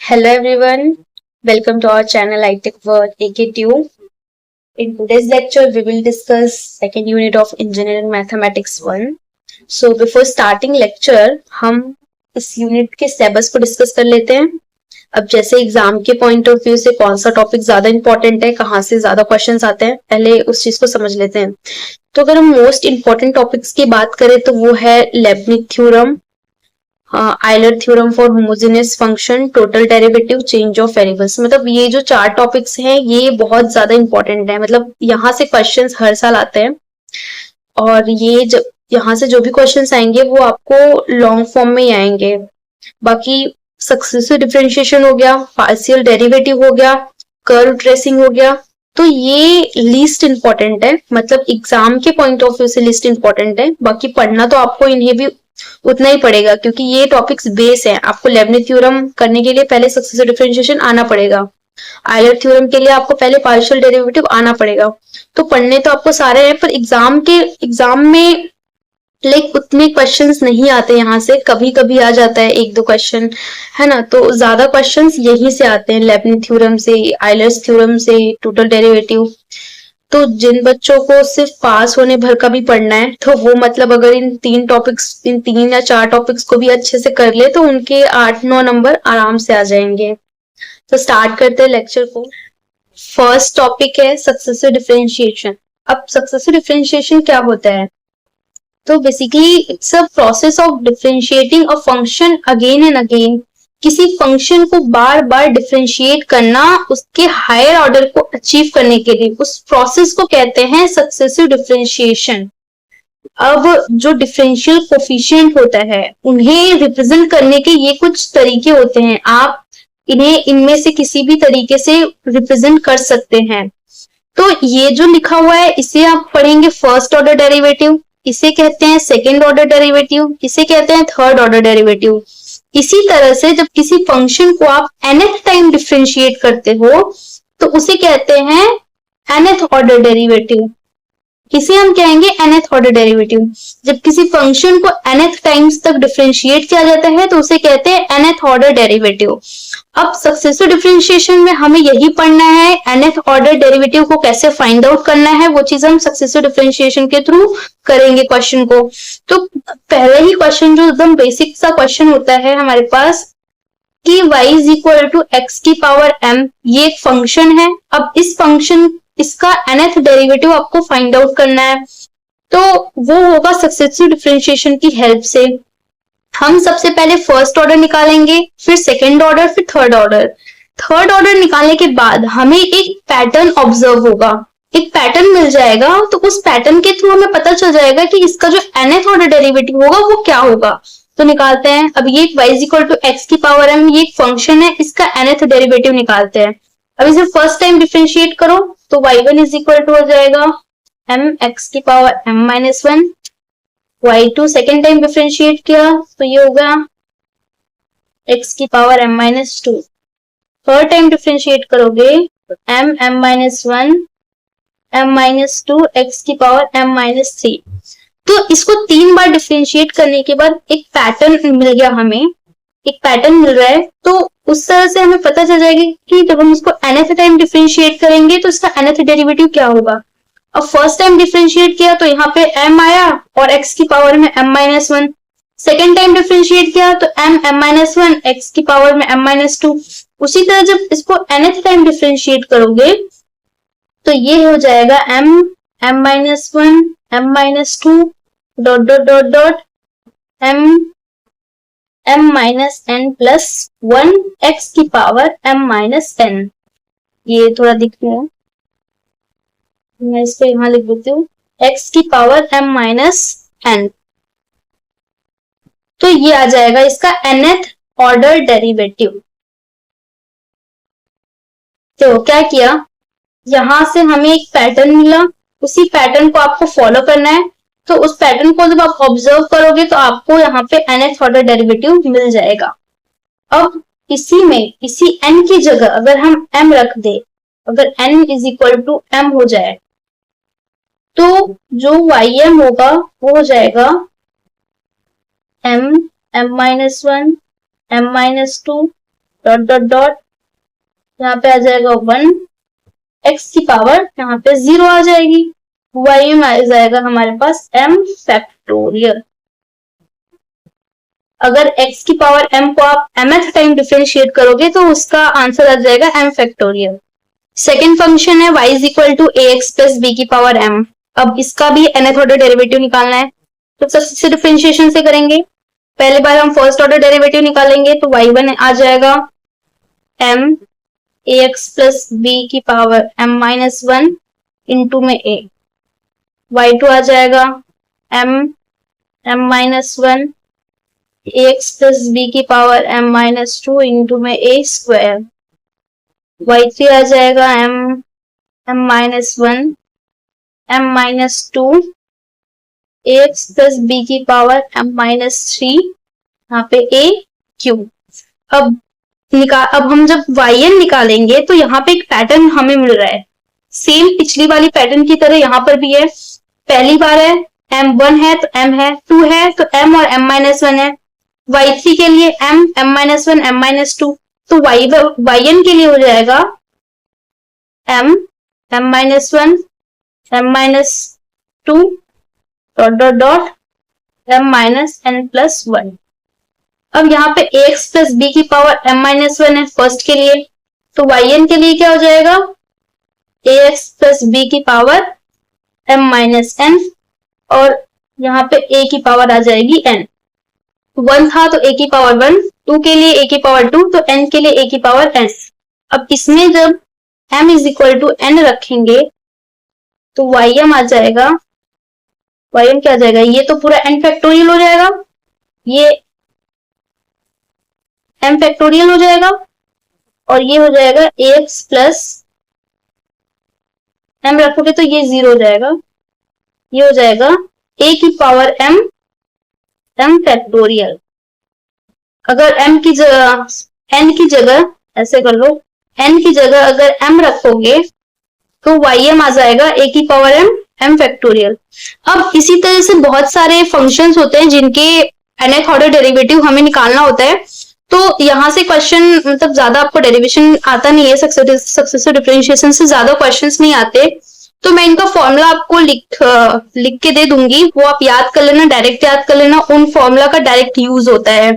Hello everyone, welcome to our channel iTech World AKTU. In today's lecture, we will discuss second unit of Engineering Mathematics 1. So before starting lecture, हम इस unit के syllabus को discuss कर लेते हैं। अब जैसे एग्जाम के पॉइंट ऑफ व्यू से कौन सा टॉपिक ज्यादा इंपॉर्टेंट है, कहाँ से ज्यादा क्वेश्चंस आते हैं, पहले उस चीज को समझ लेते हैं। तो अगर हम मोस्ट इंपॉर्टेंट टॉपिक्स की बात करें तो वो है Lebanese theorem, Euler theorem for homogeneous function, total derivative, change of variables. मतलब ये जो चार टॉपिक्स हैं ये बहुत ज्यादा इंपॉर्टेंट है। मतलब यहाँ से क्वेश्चंस हर साल आते हैं और ये जब यहाँ से जो भी क्वेश्चंस आएंगे वो आपको लॉन्ग फॉर्म में ही आएंगे। बाकी सक्सेसिव डिफरेंशिएशन हो गया, पार्शियल डेरिवेटिव हो गया, कर्व ट्रेसिंग हो गया, तो ये लीस्ट इंपॉर्टेंट है। मतलब एग्जाम के पॉइंट ऑफ व्यू से लीस्ट इंपॉर्टेंट है। बाकी पढ़ना तो आपको इन्हें भी उतना ही पड़ेगा क्योंकि ये टॉपिक्स बेस है। आपको लेबनिज थ्योरम करने के लिए पहले सक्सेसिव डिफरेंशिएशन आना पड़ेगा, आयलर थ्योरम के लिए आपको पहले पार्शियल डेरिवेटिव आना पड़ेगा। तो पढ़ने तो आपको सारे हैं, पर एग्जाम में उतने क्वेश्चंस नहीं आते। यहाँ से कभी कभी आ जाता है एक दो क्वेश्चन, है ना। तो ज्यादा क्वेश्चंस यहीं से आते हैं, लेबनिज थ्योरम से, आयलर्स थ्योरम से, टोटल डेरिवेटिव। तो जिन बच्चों को सिर्फ पास होने भर का भी पढ़ना है तो वो मतलब अगर इन तीन या चार टॉपिक्स को भी अच्छे से कर ले तो उनके 8-9 नंबर आराम से आ जाएंगे। तो स्टार्ट करते हैं लेक्चर को। फर्स्ट टॉपिक है सक्सेसिव डिफरेंशिएशन। अब सक्सेसिव डिफरेंशिएशन क्या होता है? तो basically it's a process of differentiating a function again and again. किसी फंक्शन को बार बार डिफरेंशिएट करना उसके हायर ऑर्डर को अचीव करने के लिए, उस प्रोसेस को कहते हैं सक्सेसिव डिफरेंशिएशन। अब जो डिफरेंशियल कोफिशिएंट होता है उन्हें रिप्रेजेंट करने के ये कुछ तरीके होते हैं। आप इन्हें इनमें से किसी भी तरीके से रिप्रेजेंट कर सकते हैं। तो ये जो लिखा हुआ है इसे आप पढ़ेंगे फर्स्ट ऑर्डर डेरिवेटिव, इसे कहते हैं सेकेंड ऑर्डर डेरिवेटिव, इसे कहते हैं थर्ड ऑर्डर डेरिवेटिव। इसी तरह से जब किसी फंक्शन को आप nth टाइम डिफरेंशिएट करते हो तो उसे कहते हैं nth ऑर्डर डेरिवेटिव। इसे हम कहेंगे nth ऑर्डर डेरिवेटिव। जब किसी फंक्शन को nth टाइम्स तक डिफरेंशिएट किया जाता है तो उसे कहते हैं nth ऑर्डर डेरिवेटिव। अब सक्सेसिव डिफरेंशिएशन में हमें यही पढ़ना है, nth ऑर्डर डेरिवेटिव को कैसे फाइंड आउट करना है, वो चीज हम सक्सेसिव डिफरेंशिएशन के थ्रू करेंगे क्वेश्चन को। तो पहले ही क्वेश्चन जो एकदम बेसिक सा क्वेश्चन होता है हमारे पास कि y is equal to x की पावर m, ये एक फंक्शन है। अब इस फंक्शन इसका nth डेरिवेटिव आपको फाइंड आउट करना है, तो वो होगा सक्सेसिव डिफरेंशिएशन की हेल्प से। हम सबसे पहले फर्स्ट ऑर्डर निकालेंगे, फिर सेकेंड ऑर्डर, फिर थर्ड ऑर्डर। थर्ड ऑर्डर निकालने के बाद हमें एक पैटर्न ऑब्जर्व होगा, एक पैटर्न मिल जाएगा। तो उस पैटर्न के थ्रू हमें पता चल जाएगा कि इसका जो nth ऑर्डर डेरिवेटिव होगा वो क्या होगा। तो निकालते हैं। अब ये y is equal to x की पावर m, ये एक फंक्शन है, इसका nth डेरिवेटिव निकालते हैं। अब इसे फर्स्ट टाइम डिफरेंशिएट करो तो y1 इज इक्वल टू हो जाएगा m x की power m minus 1। y2 second time differentiate किया तो ये होगा x की power m minus 2। Third time differentiate करोगे तो m minus 1 m minus 2 x की पावर m माइनस 3। तो इसको 3 बार डिफरेंशिएट करने के बाद एक पैटर्न मिल गया, हमें एक पैटर्न मिल रहा है। तो उस तरह से हमें पता चल जाएगा कि जब हम इसको nth टाइम डिफरेंशिएट करेंगे तो इसका nth डेरिवेटिव क्या होगा। अब फर्स्ट टाइम डिफरेंशिएट किया तो यहाँ पे m आया और x की पावर में m minus 1। Second time differentiate किया तो m माइनस 1 x की पावर में m माइनस 2। उसी तरह जब इसको nth टाइम डिफरेंशिएट करोगे तो ये हो जाएगा m minus 1 m minus 2 dot dot dot dot m minus n plus 1 x की पावर m माइनस n। ये थोड़ा दिख रहा है, मैं इसको यहां लिख देती हूँ x की पावर m माइनस n। तो ये आ जाएगा इसका nth ऑर्डर डेरिवेटिव। तो क्या किया, यहां से हमें एक पैटर्न मिला, उसी पैटर्न को आपको फॉलो करना है। तो उस पैटर्न को जब आप ऑब्जर्व करोगे तो आपको यहाँ पे nth ऑर्डर डेरिवेटिव मिल जाएगा। अब इसी n की जगह अगर हम m रख दे, अगर n is equal to m हो जाए तो जो ym होगा वो हो जाएगा m minus 1 m minus 2 dot dot dot, यहाँ पे आ जाएगा 1, x की पावर यहाँ पे 0 आ जाएगी, y में आ जाएगा हमारे पास m फैक्टोरियल। अगर x की पावर m को आप mth टाइम डिफरेंशिएट करोगे तो उसका आंसर आ जाएगा m फैक्टोरियल। सेकेंड फंक्शन है y is equal to a x plus b की पावर m। अब इसका भी nth ऑर्डर डेरिवेटिव निकालना है, तो सबसे डिफरेंशिएशन से करेंगे। पहले बार हम फर्स्ट ऑर्डर डेरिवेटिव निकालेंगे तो y1 आ जाएगा m a x plus b की पावर m माइनस 1 इंटू में a, y2 आ जाएगा m minus 1 x plus b की पावर m माइनस 2 इंटू में a स्क्वायर, y3 आ जाएगा m minus 1 m minus 2 x plus b की पावर m माइनस 3, यहाँ पे a क्यूब। अब हम जब yn निकालेंगे तो यहाँ पे एक पैटर्न हमें मिल रहा है, सेम पिछली वाली पैटर्न की तरह यहाँ पर भी है। पहली बार है m1 है तो m है, 2 है तो m और m माइनस 1 है, y3 के लिए m माइनस 1 m माइनस 2, तो yn के लिए हो जाएगा m minus 1 m minus 2 dot dot dot m minus n plus 1। अब यहाँ पे ax प्लस b की पावर m माइनस 1 है फर्स्ट के लिए, तो yn के लिए क्या हो जाएगा ax प्लस b की पावर m माइनस n, और यहाँ पे a की पावर आ जाएगी n। 1 था तो a की पावर 1, 2 के लिए a की पावर 2, तो n के लिए a की पावर n। अब इसमें जब m is equal to n रखेंगे तो ym आ जाएगा, ym क्या आ जाएगा, ये तो पूरा n फैक्टोरियल हो जाएगा, ये m फैक्टोरियल हो जाएगा, और ये हो जाएगा ax प्लस m रखोगे तो ये 0 हो जाएगा, ये हो जाएगा a की पावर m फैक्टोरियल। अगर m की जगह n की जगह ऐसे कर लो, n की जगह अगर m रखोगे तो ym आ जाएगा a की पावर m फैक्टोरियल। अब इसी तरह से बहुत सारे फंक्शंस होते हैं जिनके nth ऑर्डर डेरिवेटिव हमें निकालना होता है, तो यहाँ से क्वेश्चन मतलब ज्यादा आपको डेरिवेशन आता नहीं है, सक्सेसिव डिफरेंशिएशन से ज्यादा क्वेश्चंस नहीं आते, तो मैं इनका फॉर्मूला आपको लिख के दे दूंगी, वो आप याद कर लेना, डायरेक्ट याद कर लेना, उन फॉर्मूला का डायरेक्ट यूज होता है।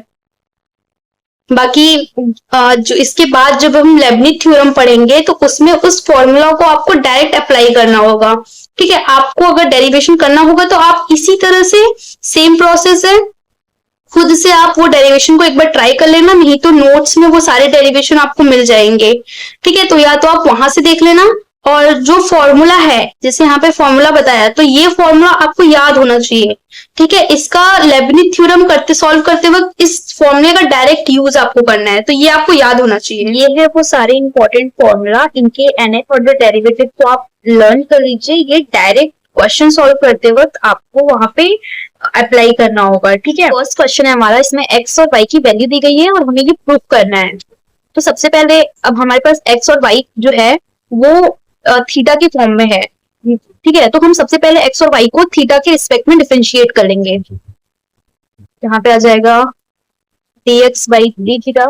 बाकी जो इसके बाद जब हम लेबनिज थ्योरम पढ़ेंगे तो उसमें उस फॉर्मूला को आपको डायरेक्ट अप्लाई करना होगा, ठीक है। आपको अगर डेरिवेशन करना होगा तो आप इसी तरह से, सेम प्रोसेस है, खुद से आप वो डेरिवेशन को एक बार ट्राई कर लेना, नहीं तो नोट्स में वो सारे डेरिवेशन आपको मिल जाएंगे, ठीक है। तो या तो आप वहां से देख लेना, और जो फॉर्मूला है जैसे यहाँ पे फॉर्मूला बताया, तो ये फॉर्मूला आपको याद होना चाहिए, ठीक है। इसका लेबनिज थ्योरम सॉल्व करते वक्त इस फॉर्मूले का डायरेक्ट यूज आपको करना है, तो ये आपको याद होना चाहिए। ये है वो सारे इंपॉर्टेंट फॉर्मूला, इनके nth ऑर्डर डेरिवेटिव को आप लर्न कर लीजिए, ये डायरेक्ट क्वेश्चन सॉल्व करते वक्त आपको वहां पे अप्लाई करना होगा, ठीक है। फर्स्ट क्वेश्चन है हमारा, इसमें x और y की वैल्यू दी गई है और हमें ये प्रूफ करना है। तो सबसे पहले अब हमारे पास x और y जो है वो थीटा के फॉर्म में है, ठीक है। तो हम सबसे पहले x और y को थीटा के रिस्पेक्ट में डिफरेंशिएट कर लेंगे। यहाँ पे आ जाएगा dx by d थीटा,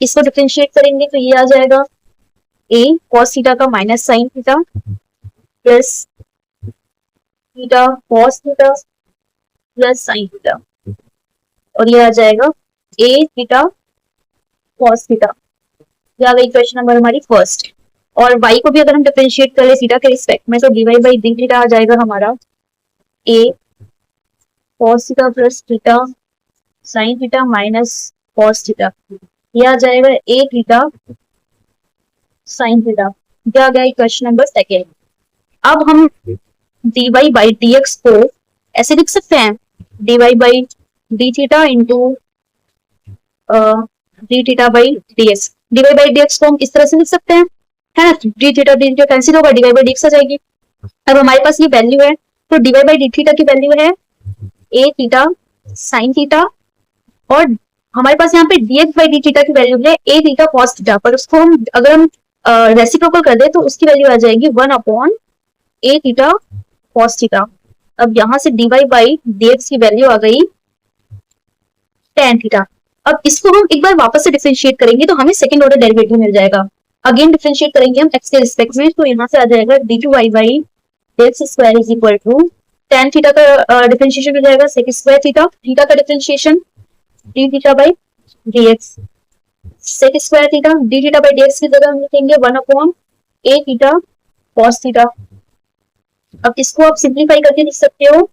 इसको डिफरेंशिएट करेंगे तो ये आ जाएगा a cos थीटा का minus sine theta plus theta cos theta plus sine theta, और ये आ जाएगा a थीटा cos थीटा। ये आ गई क्वेश्चन नंबर हमारी फर्स्ट। और y को भी अगर हम डिफरेंशिएट कर ले थीटा के रिस्पेक्ट में तो dy by d थीटा आ जाएगा हमारा a cos theta plus theta sine theta minus cos theta, ये आ जाएगा a थीटा साइन थीटा। ये आ गया क्वेश्चन नंबर सेकेंड। अब हम dy by dx को ऐसे लिख सकते हैं, dy by d theta into d theta by dx। dy by dx को हम इस तरह से लिख सकते हैं, है ना, d थीटा कैंसिल होगा, dy by dx आ जाएगी। अब हमारे पास ये वैल्यू है, तो dy by d थीटा की वैल्यू है a थीटा साइन थीटा, और हमारे पास यहाँ पे dx by d थीटा की वैल्यू है a थीटा cos थीटा, पर उसको हम अगर हम रेसिप्रोकल कर दे तो उसकी वैल्यू आ जाएगी 1 upon a theta cos theta. अब यहाँ से dy by dx की वैल्यू आ गई tan थीटा। अब इसको हम एक बार वापस से डिफरेंशिएट करेंगे तो हमें सेकंड ऑर्डर डेरिवेटिव मिल जाएगा। अगेन डिफरेंशिएट करेंगे हम x के रिस्पेक्ट में, तो यहाँ से आ जाएगा d2y by dx square is equal to tan theta का डिफरेंशिएशन हो जाएगा sec स्क्वायर थीटा, थीटा का differentiation d theta by dx sec square theta, d theta by dx की जगह हम लिखेंगे 1/a थीटा cos थीटा। अब इसको आप सिंप्लीफाई करके लिख सकते हो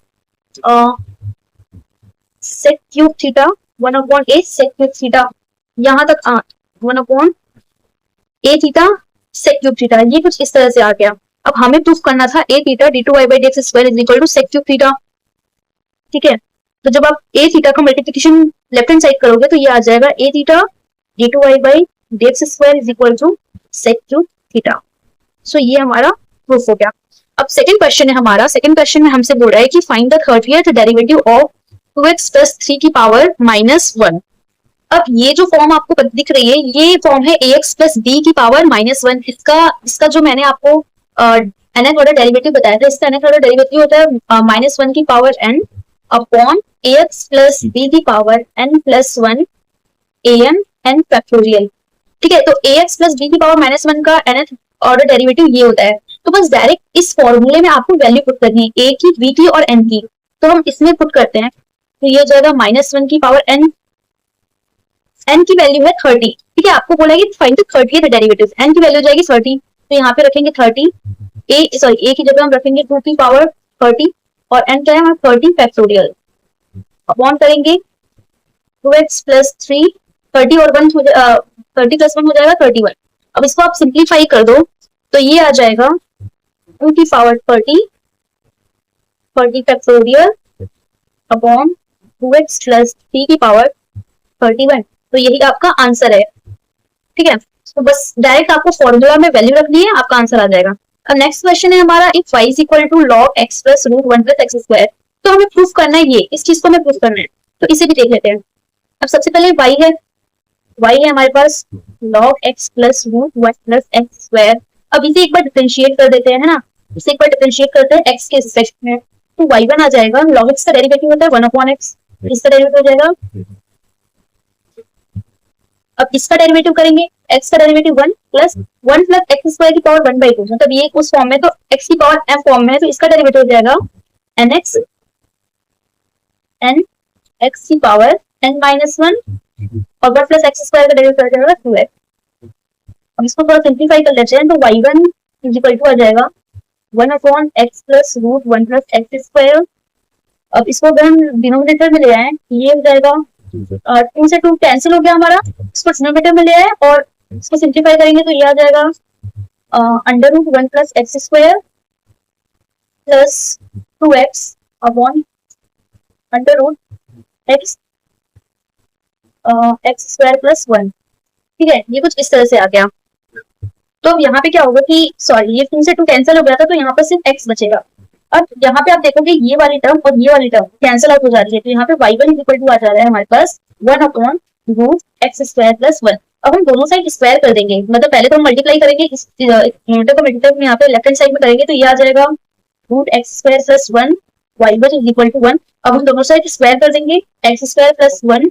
sec cube theta 1/a sec cube theta, यहाँ तक 1/a theta sec cube theta, ये कुछ इस तरह से आ गया। अब हमें प्रूफ करना था a theta d2y by dx square is equal to sec cube theta, ठीक है। तो जब आप a थीटा का मल्टीप्लिकेशन लेफ्ट हैंड साइड करोगे तो ये आ जाएगा a theta d2y by dx square is equal to sec cube theta. So ये हमारा प्रूफ हो गया। अब सेकंड क्वेश्चन है हमारा, सेकंड क्वेश्चन में हमसे बोल रहा है कि find the 30th derivative of 2x plus 3 की पावर -1। अब ये जो फॉर्म आपको दिख रही है ये फॉर्म है ax प्लस b की पावर -1। इसका जो मैंने आपको nth ऑर्डर डेरिवेटिव बताया था, इसका nth ऑर्डर डेरिवेटिव होता है -1 की power n upon ax plus b की power n plus 1 an n factorial, ठीक है। तो ax प्लस b की पावर -1 का nth ऑर्डर डेरिवेटिव ये होता है। तो बस डायरेक्ट इस फॉर्मूले में आपको वैल्यू पुट करनी है a की, b की और n की। तो हम इसमें पुट करते हैं, तो ये हो जाएगा -1 की पावर n, n की वैल्यू है 30, ठीक है। आपको बोला है कि find the 30th derivative, n की वैल्यू हो जाएगी 30, तो यहाँ पे रखेंगे 30, a की जगह हम रखेंगे 2 की पावर 30 और n क्या है 30 फैक्टोरियल, अपॉन करेंगे 2x प्लस 3, 30 और 1 30 प्लस 1 हो जाएगा 31। अब इसको आप सिंप्लीफाई कर दो तो ये आ जाएगा 2 की power 30 factorial upon 2x plus 3 की पावर 31। तो यही आपका आंसर है, ठीक है। तो बस डायरेक्ट आपको फॉर्मूला में वैल्यू रखनी है, आपका आंसर आ जाएगा। अब नेक्स्ट क्वेश्चन है हमारा, if y is equal to log x plus root 1 plus x square. तो हमें प्रूफ करना है ये, इस चीज को हमें प्रूफ करना है, तो इसे भी देख लेते हैं। अब सबसे पहले y है हमारे पास log x plus root 1 plus x square. अब इसे एक बार डिफरेंशिएट कर देते हैं, है ना, इसे एक बार डिफरेंशिएट करते हैं x के रिस्पेक्ट में, तो y1 आ जाएगा, log x का डेरिवेटिव होता है 1/x, इसका डेरिवेटिव हो जाएगा। अब इसका डेरिवेटिव करेंगे, x का डेरिवेटिव 1 प्लस एक्स स्क्वायर की पावर 1/2, मतलब ये उस फॉर्म में, तो x की पावर m फॉर्म में है, तो इसका डेरिवेटिव हो जाएगा nx की पावर n-1 और 1 प्लस एक्स स्क्वायर का डेरिवेटिव हो जाएगा 2x। अब इसको थोड़ा सिंप्लीफाई कर लेते हैं, तो y1 इज इक्वल टू आ जाएगा 1/x plus root 1 plus x square. अब इसको अगर हम डिनोमिनेटर में ले आए, ये हो जाएगा 2 से 2 कैंसिल हो गया हमारा, इसको डिनोमिनेटर में ले आए और इसको सिंप्लीफाई करेंगे तो ये आ जाएगा under root 1 plus x square plus 2x upon under root x square plus 1, ठीक है। ये कुछ इस तरह से आ गया। तो अब यहाँ पे क्या होगा कि सॉरी, ये 2 से 2 कैंसिल हो गया था, तो यहाँ पर सिर्फ x बचेगा। अब यहाँ पे आप देखोगे ये वाली टर्म और ये वाली टर्म कैंसिल आउट हो जा रही है, तो यहाँ पे y1 इज इक्वल टू आ जा रहा है हमारे पास 1 upon root x square plus 1। अब हम दोनों साइड स्क्वायर कर देंगे, मतलब पहले तो हम मल्टीप्लाई करेंगे, इस न्यूमरेटर को मल्टीप्लाई यहाँ पे लेफ्ट हैंड साइड में करेंगे, तो ये आ जाएगा root x square plus 1 y1 is equal to 1। अब हम दोनों साइड स्क्वायर कर देंगे, x square plus 1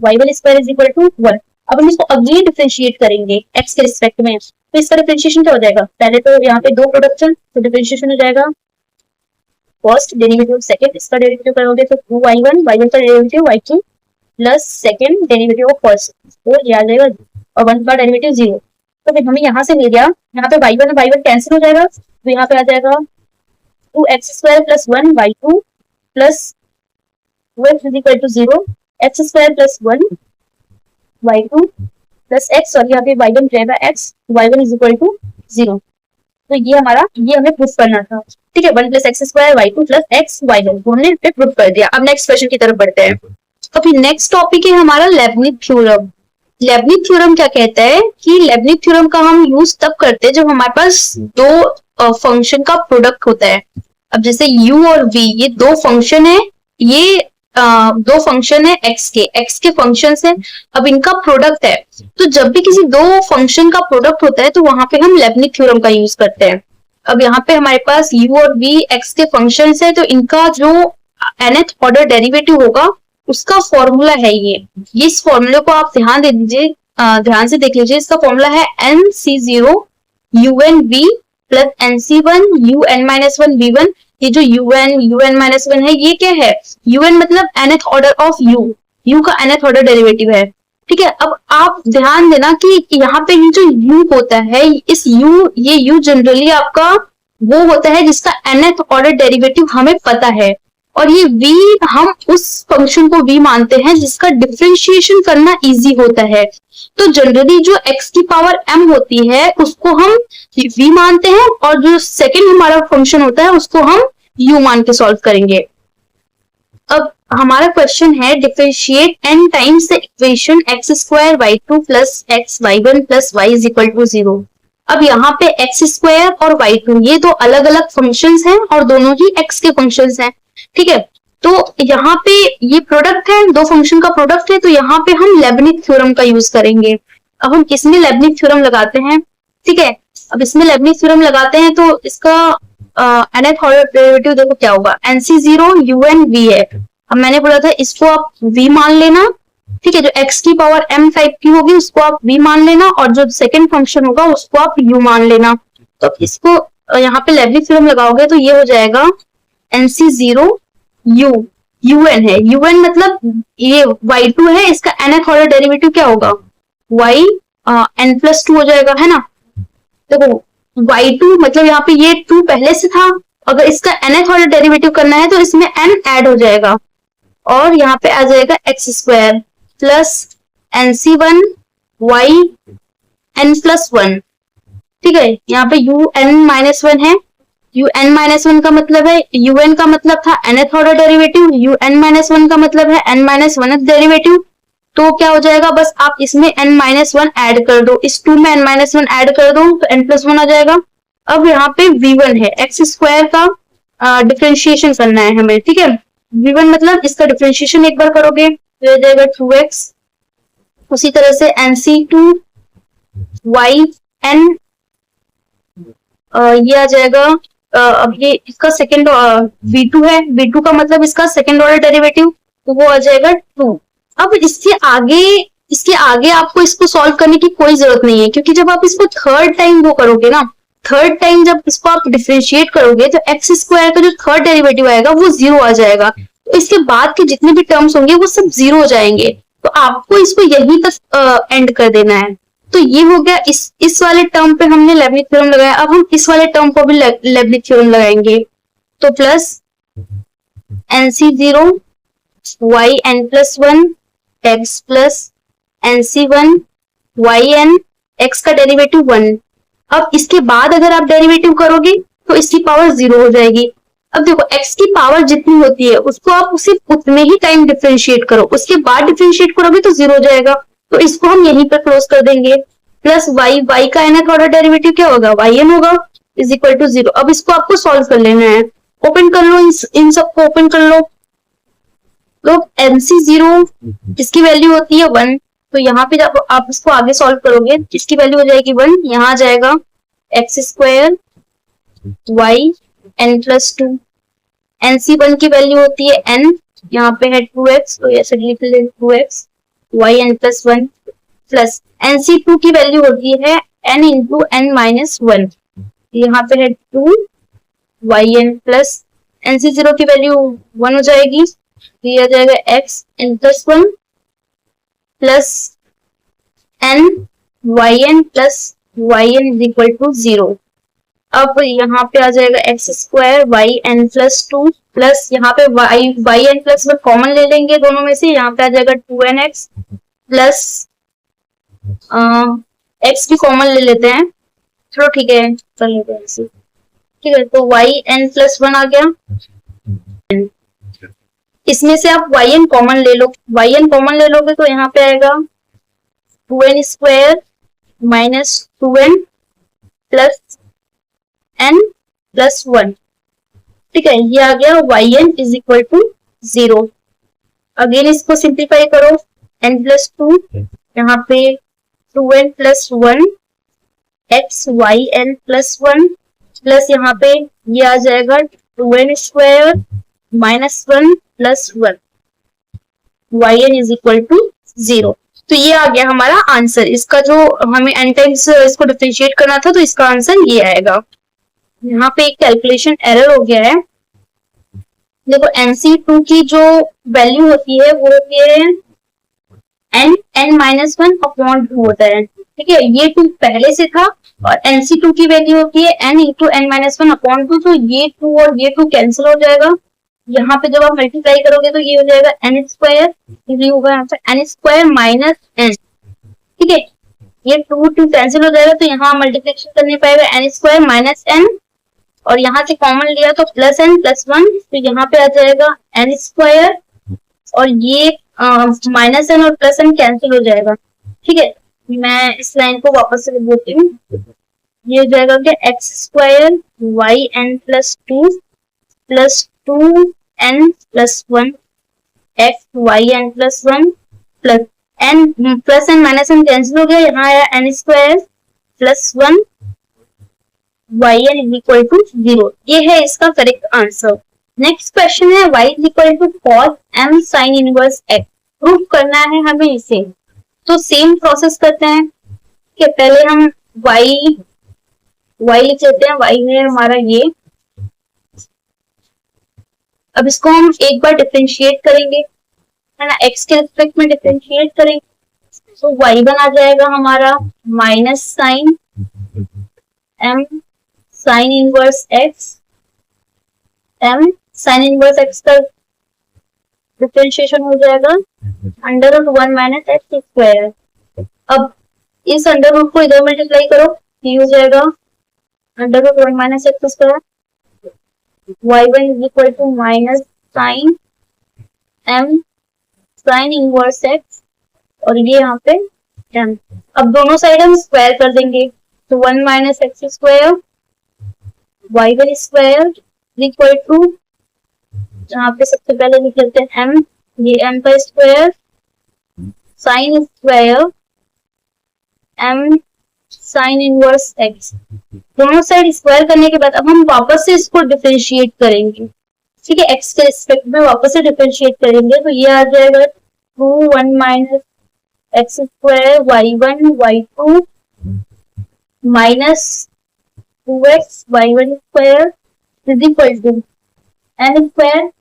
y1 square is equal to 1। अब हम इसको अगेन डिफरेंशिएट करेंगे x के रिस्पेक्ट में, तो इसका डिफरेंशिएशन क्या हो जाएगा, पहले तो यहाँ पे दो प्रोडक्शन, तो डिफरेंशिएशन हो जाएगा फर्स्ट डेरिवेटिव सेकंड, इसका डेरिवेटिव करोगे तो 2y1 का derivative y2 plus second derivative of first, तो ये आ जाएगा और 1 का डेरिवेटिव 0। तो फिर हमें यहाँ से मिल गया, यहाँ पे y1 कैंसिल हो जाएगा, तो यहाँ पे आ जाएगा 2x square plus 1 y2 plus 1 is equal to 0, x square plus 1 y2 plus x, और यहाँ पे y1 रहेगा x, y1 is equal to 0। तो ये हमें प्रूफ करना था, ठीक है। 1 plus x square y2 plus x y1 हमने प्रूफ कर दिया। अब नेक्स्ट क्वेश्चन की तरफ बढ़ते हैं। तो फिर नेक्स्ट टॉपिक है हमारा लेबनिज थ्योरम। लेबनिज थ्योरम क्या कहता है कि लेबनिज थ्योरम का हम यूज तब करते हैं जब हमारे पास दो फंक्शन का प्रोडक्ट होता है। अब जैसे u और v, ये दो फंक्शन है, ये दो फंक्शन है x के फंक्शन है, अब इनका प्रोडक्ट है। तो जब भी किसी दो फंक्शन का प्रोडक्ट होता है तो वहां पे हम लेबनिज थ्योरम का यूज करते हैं। अब यहाँ पे हमारे पास u और v x के फंक्शन है, तो इनका जो nth ऑर्डर डेरिवेटिव होगा उसका फॉर्मूला है ये। इस फॉर्मूले को आप ध्यान दे दीजिए, ध्यान से देख लीजिए। इसका फॉर्मूला है NC0 UN V plus NC1 UN-1 V1। ये जो UN है, ये क्या है? UN मतलब nth ऑर्डर ऑफ U का nth ऑर्डर डेरिवेटिव है। ठीक है, अब आप ध्यान देना कि यहाँ पे ये जो U होता है, इस ये U जनरली आपका वो होता है जिसका nth ऑर्डर डेरिवेटिव हमें पता है, और ये v हम उस फंक्शन को v मानते हैं जिसका डिफरेंशिएशन करना इजी होता है। तो जनरली जो x की पावर m होती है उसको हम v मानते हैं, और जो सेकंड हमारा फंक्शन होता है उसको हम u मान के सॉल्व करेंगे। अब हमारा क्वेश्चन है differentiate n times the equation x square y2 plus x y1 plus y is equal to 0। अब यहाँ पे x स्क्वायर और y2 ये दो अलग अलग फंक्शंस हैं और दोनों ही x के फंक्शंस हैं। ठीक है, तो यहाँ पे ये प्रोडक्ट है, दो फंक्शन का प्रोडक्ट है, तो यहाँ पे हम लेबनिज थ्योरम का यूज करेंगे। अब हम इसमें लेबनिज थ्योरम लगाते हैं। ठीक है, अब इसमें लेबनिज थ्योरम लगाते हैं तो इसका nth ऑर्डर डेरिवेटिव देखो क्या होगा, NC0 UN-V है। अब मैंने बोला था इसको आप v मान लेना। ठीक है, जो x की पावर m टाइप की होगी उसको आप v मान लेना, और जो सेकंड फंक्शन होगा उसको आप u मान लेना। तो इसको यहाँ पे लेबनिज थ्योरम लगाओगे तो ये हो जाएगा NC0 UN है, UN मतलब ये y2 है, इसका nth ऑर्डर डेरिवेटिव क्या होगा, y n+2 हो जाएगा, है ना। देखो y2 मतलब यहाँ पे ये 2 पहले से था, अगर इसका nth ऑर्डर डेरिवेटिव करना है तो इसमें n ऐड हो जाएगा, और यहाँ पे आ जाएगा x square plus NC1 y n+1। ठीक है, यहाँ पे UN-1 है, UN-1 का मतलब है, UN का मतलब था nth ऑर्डर डेरिवेटिव, UN-1 का मतलब है n-1th डेरिवेटिव। तो क्या हो जाएगा, बस आप इसमें n-1 ऐड कर दो, इस 2 में n-1 ऐड कर दो तो n+1 आ जाएगा। अब यहाँ पे V1 है, x स्क्वायर का डिफरेंशिएशन करना है हमें। ठीक है, V1 मतलब इसका डिफरेंशिएशन एक बार करोगे तो आ जाएगा 2x। उसी तरह से NC2 yn ये आ जाएगा, अब ये इसका सेकंड V2 है, V2 का मतलब इसका सेकंड ऑर्डर डेरिवेटिव, तो वो आ जाएगा 2। अब इसके आगे आपको इसको सॉल्व करने की कोई जरूरत नहीं है, क्योंकि जब आप इसको थर्ड टाइम वो करोगे ना, थर्ड टाइम जब इसको आप डिफरेंशिएट करोगे तो एक्स स्क्वायर का जो थर्ड डेरिवेटिव आएगा वो 0 आ जाएगा। तो इसके बाद के जितने भी टर्म्स होंगे वो सब 0 हो जाएंगे, तो आपको इसको यहीं तक एंड कर देना है। तो ये हो गया, इस वाले टर्म पे हमने लेबनिज थ्योरम लगाया। अब हम इस वाले टर्म को भी लेबनिज थ्योरम लगाएंगे, तो plus NC0 yn+1 x plus NC1 yn x का डेरिवेटिव 1। अब इसके बाद अगर आप डेरिवेटिव करोगे तो इसकी पावर 0 हो जाएगी। अब देखो x की पावर जितनी होती है उसको आप सिर्फ उतने ही टाइम डिफरेंशिएट करो, उसके बाद डिफरेंशिएट करोगे तो 0 हो जाएगा, तो इसको हम यहीं पर क्लोज कर देंगे। प्लस y का nth ऑर्डर डेरिवेटिव क्या होगा, yn होगा, इज इक्वल टू 0। अब इसको आपको सॉल्व कर लेना है, ओपन कर लो, इन सबको ओपन कर लो। तो NC0 इसकी वैल्यू होती है 1, तो यहाँ पे जब आप इसको आगे सॉल्व करोगे इसकी वैल्यू हो जाएगी 1, यहाँ आ जाएगा x square y n+2। NC1 की वैल्यू होती है n, यहाँ पे है 2x, तो ऐसे लिख ले 2x y n+1 plus NC2 की वैल्यू होती है n इंटू n-1, यहाँ पे है 2 yn प्लस NC0 की वैल्यू 1 हो जाएगी, तो ये आ जाएगा x n+1 plus n yn plus yn is equal to 0। अब यहाँ पे आ जाएगा x square y n+2 plus यहाँ पे y n+1 कॉमन ले लेंगे दोनों में से, यहाँ पे आ जाएगा 2nx प्लस x भी कॉमन ले लेते हैं, चलो ठीक है कर लेते हैं ऐसे। ठीक है, तो y n+1 आ गया, इसमें से आप yn कॉमन ले लो, yn कॉमन ले लोगे तो यहाँ पे आएगा 2n square minus 2n plus n+1। ठीक है, ये आ गया yn is equal to 0। Again इसको सिंप्लीफाई करो, n+2 यहाँ पे 2n plus 1 x yn+1 plus यहाँ पे ये आ जाएगा 2n square minus 1 plus 1। yn is equal to 0। तो ये आ गया हमारा आंसर। इसका जो हमें n टाइम्स इसको डिफरेंशिएट करना था तो इसका आंसर ये आएगा। यहाँ पे एक कैलकुलेशन एरर हो गया है। देखो NC2 की जो वैल्यू होती है वो होती है n-1 अपॉन 2 होता है, ठीक है। ये 2 पहले से था और NC2 की वैल्यू होती है n इंटू n-1 अपॉन 2। तो ये 2 और ये 2 कैंसिल हो जाएगा। यहाँ पे जब आप मल्टीप्लाई करोगे तो ये हो जाएगा n स्क्वायर, ये होगा यहाँ पे n स्क्वायर माइनस n, ठीक है। ये 2 कैंसिल हो जाएगा तो यहाँ मल्टीप्लिकेशन करने पाएगा n स्क्वायर माइनस n, और यहाँ से कॉमन लिया तो प्लस n प्लस 1, तो यहाँ पे आ जाएगा n स्क्वायर और ये माइनस n और प्लस n कैंसिल हो जाएगा, ठीक है। मैं इस लाइन को वापस से लिख देती हूँ। ये हो जाएगा क्या x square y n plus 2 plus 2n plus 1 x y n plus 1 plus n minus n cancel हो गया, यहाँ आया n square plus 1 y n is equal to 0। ये है इसका करेक्ट आंसर। नेक्स्ट क्वेश्चन है y is equal to cos m sine inverse x। Prove करना है हमें इसे, तो सेम प्रोसेस करते हैं कि पहले हम y लिख लेते हैं। y है हमारा ये। अब इसको हम एक बार डिफरेंशिएट करेंगे, है ना, x के रिस्पेक्ट में डिफरेंशिएट करेंगे तो y1 आ जाएगा हमारा minus sine m sine inverse x, m sine inverse x का डिफरेंशिएशन हो जाएगा under root 1 minus x square. अब इस अंडर रूट को इधर मल्टीप्लाई करो, ये हो जाएगा under root 1 minus x square. y1 is equal to minus sine m sine inverse x और ये यहाँ पे m। अब दोनों साइड हम स्क्वायर कर देंगे तो 1 minus x square y1 square equal to, यहाँ पे सबसे पहले लिख लेते हैं m, ये m का square sine square m sine inverse x। दोनों साइड स्क्वायर करने के बाद अब हम वापस से इसको डिफरेंशिएट करेंगे, ठीक है। x के रिस्पेक्ट में वापस से डिफरेंशिएट करेंगे तो ये आ जाएगा 2 1 minus x square y1 y2 minus 2x y1 square is equal to n square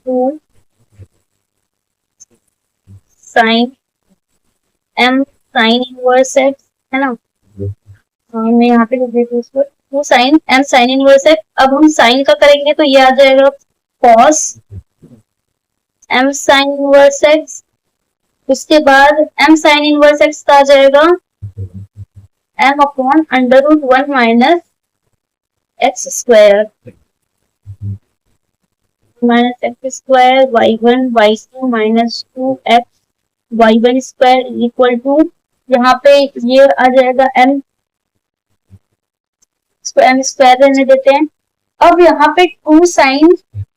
2 sine m sine inverse x, है ना। मैं यहाँ पे लिख देती हूँ इसको 2 sine m sine inverse x। अब हम साइन का करेंगे तो ये आ जाएगा cos m sine inverse x। उसके बाद m साइन इनवर्स x का आ जाएगा m upon under root 1 minus x square minus x square y1 y2 minus 2x y1 square equal to, यहाँ पे ये आ जाएगा m स्क्वायर रहने देते हैं। अब यहाँ पे 2 साइन,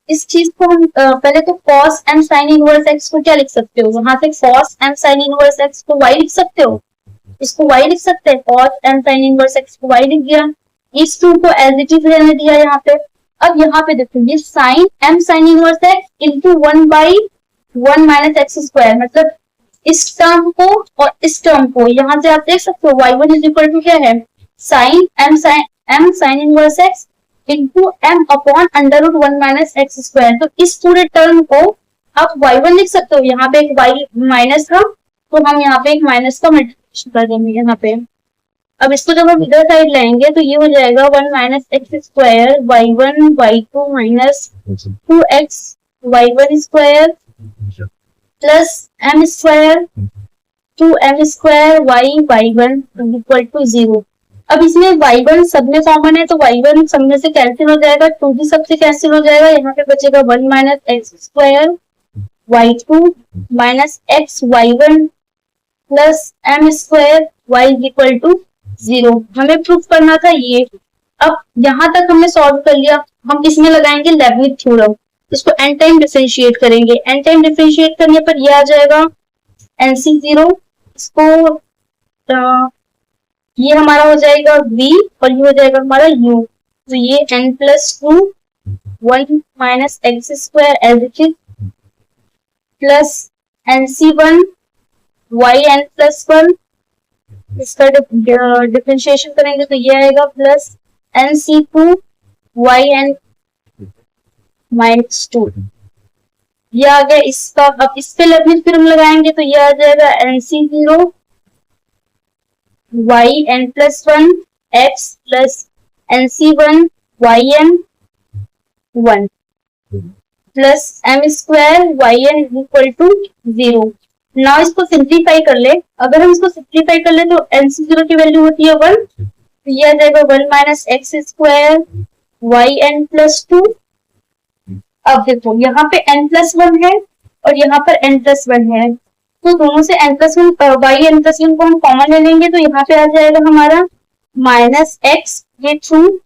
इस चीज को हम पहले तो cos m sine inverse x को क्या लिख सकते हो, वहां से cos m sine inverse x को y लिख सकते हो, इसको y लिख सकते हैं, cos m sine inverse x को y लिख दिया, इस 2 को एज इट इज रहने दिया यहाँ पे। अब यहाँ पे देखो ये sine m sine inverse x इंटू 1 बाई 1 माइनस एक्स स्क्वायर, मतलब इस टर्म को और इस टर्म को यहाँ से आप देख सकते हो y1 इज इक्वल टू क्या है sine m sine inverse x into m upon under root 1 minus x square. तो इस पूरे टर्म को आप y1 लिख सकते हो, यहाँ पे एक y माइनस था तो हम यहाँ पे एक माइनस का मल्टीप्लिकेशन कर देंगे यहाँ पे। अब इसको जब हम इधर साइड लाएंगे तो ये हो जाएगा 1 minus x square y1 y2 minus 2x y1 square plus m square 2m square y1 equal to 0। अब इसमें y1 सब में कॉमन है तो y1 सब में से कैंसिल हो जाएगा, 2 भी सबसे कैंसिल हो जाएगा, यहाँ पे बचेगा 1 minus x square y2 minus x y1 plus m square y equal to 0। हमें प्रूफ करना था ये। अब यहाँ तक हमने सॉल्व कर लिया, हम इसमें लगाएंगे लेबनिज थ्योरम, इसको n टाइम डिफरेंशिएट करेंगे। n टाइम डिफरेंशिएट करने पर ये आ जाएगा NC0, इसको ये हमारा हो जाएगा v और ये हो जाएगा हमारा u, तो ये n plus 2 1 minus x square as it is plus NC1 yn+1, इसका डिफरेंशिएशन करेंगे तो ये आएगा प्लस NC2 yn-2, ये आ गया इसका। अब इस पे लेबनिज थ्योरम लगाएंगे तो ये आ जाएगा NC0 yn+1 x plus NC1 yn1 plus m² yn equal to 0। Now इसको सिंप्लीफाई कर ले, अगर हम इसको सिंप्लीफाई कर ले तो NC0 की वैल्यू होती है 1, तो ये आ जाएगा 1 माइनस x² yn+2। अब देखो यहाँ पे n+1 है और यहाँ पर n+1 है, तो दोनों से n+1 yn+1 को हम कॉमन ले लेंगे तो यहाँ पे आ जाएगा हमारा माइनस x, ये 2,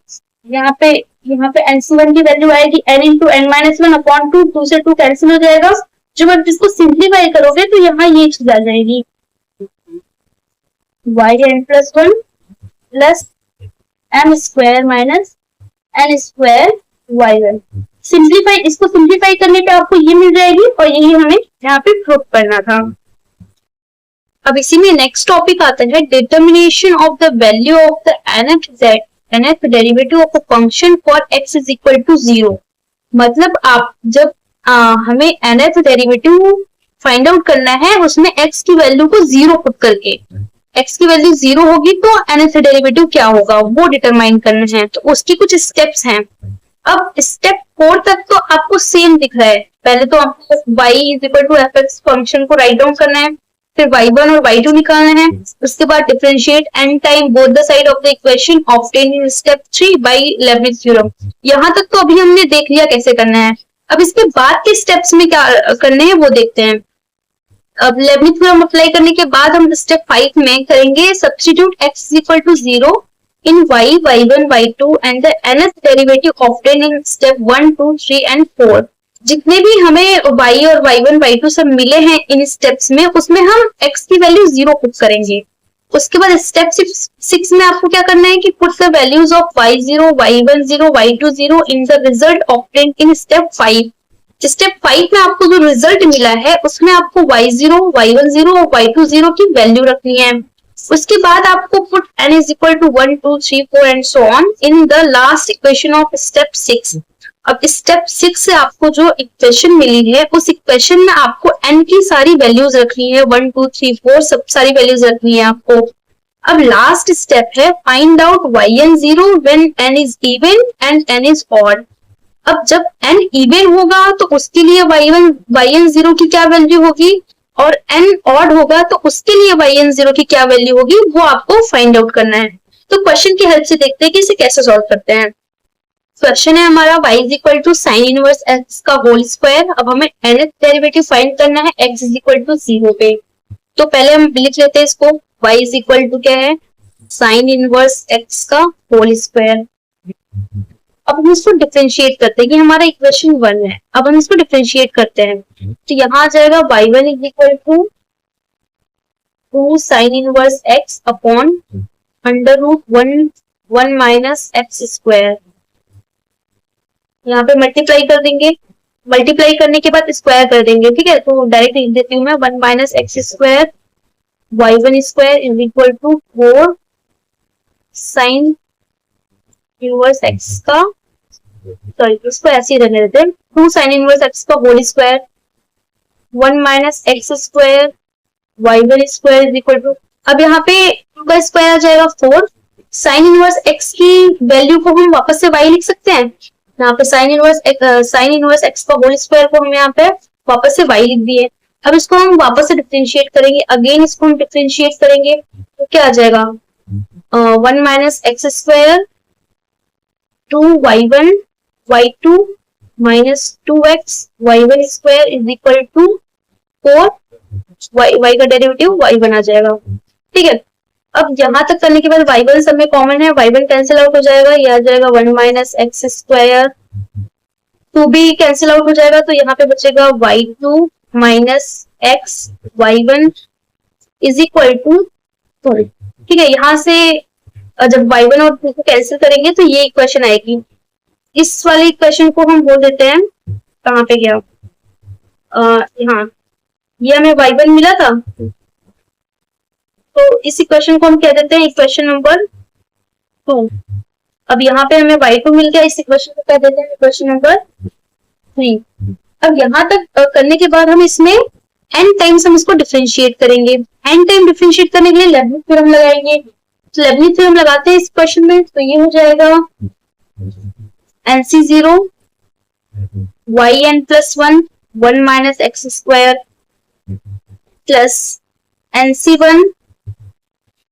यहाँ पे NC1 की वैल्यू आएगी n इंटू n-1/2, 2 से 2 कैंसिल हो जाएगा। जब आप इसको सिंप्लीफाई करोगे तो यहाँ ये चीज आ जाएगी yn+1 plus m² minus n² simplify, इसको सिंप्लीफाई करने पे आपको ये मिल जाएगी और यही हमें यहाँ पे प्रूफ करना था। अब इसी में नेक्स्ट टॉपिक आता है determination of the value of the nth derivative of a function for x is equal to 0। मतलब आप जब हमें nth डेरिवेटिव फाइंड आउट करना है उसमें x की वैल्यू को 0 पुट करके, x की वैल्यू 0 होगी तो nth डेरिवेटिव क्या होगा वो डिटरमाइन करना है। तो उसकी कुछ स्टेप्स हैं। अब स्टेप 4 तक तो आपको सेम दिख रहा है। पहले तो आपको y is equal to fx function को राइट डाउन करना है, फिर y1 और y2 निकालना है, उसके बाद differentiate n time both the side of the equation obtain in step 3 by Leibniz theorem. यहाँ तक तो अभी हमने देख लिया कैसे करना है। अब इसके बाद के स्टेप्स में क्या करने हैं वो देखते हैं। अब लेबनिज थ्योरम अप्लाई करने के बाद हम स्टेप 5 में करेंगे substitute x is equal to 0 in y, y1, y2 and the nth derivative obtained in step 1, 2, 3 and 4। जितने भी हमें y और y1, y2 सब मिले हैं इन स्टेप्स में, उसमें हम x की वैल्यू 0 पुट करेंगे। उसके बाद स्टेप 6 में आपको क्या करना है कि put the values of y0, y10, y20 in the result obtained in step 5। Step 5 में आपको जो रिजल्ट मिला है उसमें आपको y0, y10 और y20 की वैल्यू रखनी है। उसके बाद आपको put n is equal to 1, 2, 3, 4 and so on in the last equation of step 6। अब स्टेप 6 से आपको जो इक्वेशन मिली है उस इक्वेशन में आपको n की सारी वैल्यूज रखनी है, 1, 2, 3, 4 सब सारी वैल्यूज रखनी है आपको। अब लास्ट स्टेप है find out yn0 when n is even and n is odd। अब जब n इवन होगा तो उसके लिए yn0 की क्या वैल्यू होगी और n ऑड होगा तो उसके लिए yn0 की क्या वैल्यू होगी वो आपको फाइंड आउट करना है। तो क्वेश्चन की हेल्प से देखते हैं कि इसे कैसे सॉल्व करते हैं। क्वेश्चन है हमारा y is equal to sine inverse x का होल स्क्वायर। अब हमें nth डेरिवेटिव फाइंड करना है x इज इक्वल टू 0 पे। तो पहले हम लिख लेते हैं इसको, y इज इक्वल टू क्या है साइन इनवर्स x का होल स्क्वायर। अब हम इसको डिफरेंशिएट करते हैं कि हमारा इक्वेशन 1 है। अब हम इसको डिफरेंशिएट करते हैं तो यहाँ आ जाएगा y1 is equal to 2 sine inverse x upon under root 1 minus x square. यहाँ पे मल्टीप्लाई कर देंगे, मल्टीप्लाई करने के बाद स्क्वायर कर देंगे, ठीक है। तो डायरेक्ट लिख देती हूँ मैं 1 minus x square y1 square is equal to 4 sine inverse x का, सॉरी इसको ऐसे ही रहने देते हैं, 2 साइन इनवर्स x का whole square 1 minus x square y1 square is equal to, अब यहाँ पे 2 का स्क्वायर आ जाएगा 4। साइन इनवर्स x की वैल्यू को हम वापस से y लिख सकते हैं। यहाँ पे साइन इनवर्स x का होल स्क्वायर को हम यहाँ पे वापस से y लिख दिए। अब इसको हम वापस से डिफरेंशिएट करेंगे, अगेन इसको हम डिफरेंशिएट करेंगे तो क्या आ जाएगा 1 minus x square 2y1 y2 minus 2x y1 square is equal to 4 y का डेरिवेटिव y1 आ जाएगा, ठीक है। अब यहाँ तक करने के बाद y1 सब में कॉमन है, y1 कैंसिल आउट हो जाएगा, ये आ जाएगा 1 माइनस एक्स स्क्वायर, 2 भी कैंसिल आउट हो जाएगा तो यहाँ पे बचेगा y2 minus x y1 is equal to 2, ठीक है। यहाँ से जब y1 और 2 को कैंसिल करेंगे तो ये इक्वेशन आएगी। इस वाले इक्वेशन को हम बोल देते हैं, कहाँ पे गया यहाँ ये हमें y1 मिला था, तो इस इक्वेशन को हम कह देते हैं इक्वेशन नंबर 2। अब यहाँ पे हमें y2 मिल गया, इस इक्वेशन को कह देते हैं इक्वेशन नंबर 3। अब यहाँ तक करने के बाद हम इसमें n टाइम्स हम इसको डिफरेंशिएट करेंगे। n टाइम डिफरेंशिएट करने के लिए लेबनिज़ थ्योरम लगाएंगे। तो लेबनिज़ थ्योरम लगाते हैं इस क्वेश्चन में, तो ये हो जाएगा NC0 yn plus 1 1 minus x square plus NC1,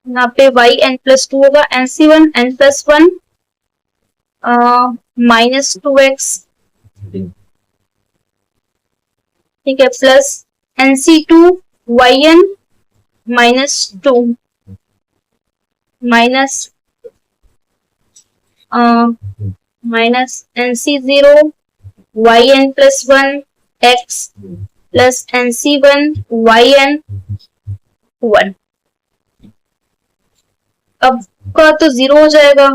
यहाँ पे yn plus 2 होगा, NC1 n plus 1 minus 2x, ठीक है, plus NC2 yn minus 2 minus NC0 yn plus 1 x plus NC1 yn 1। अब का तो 0 हो जाएगा,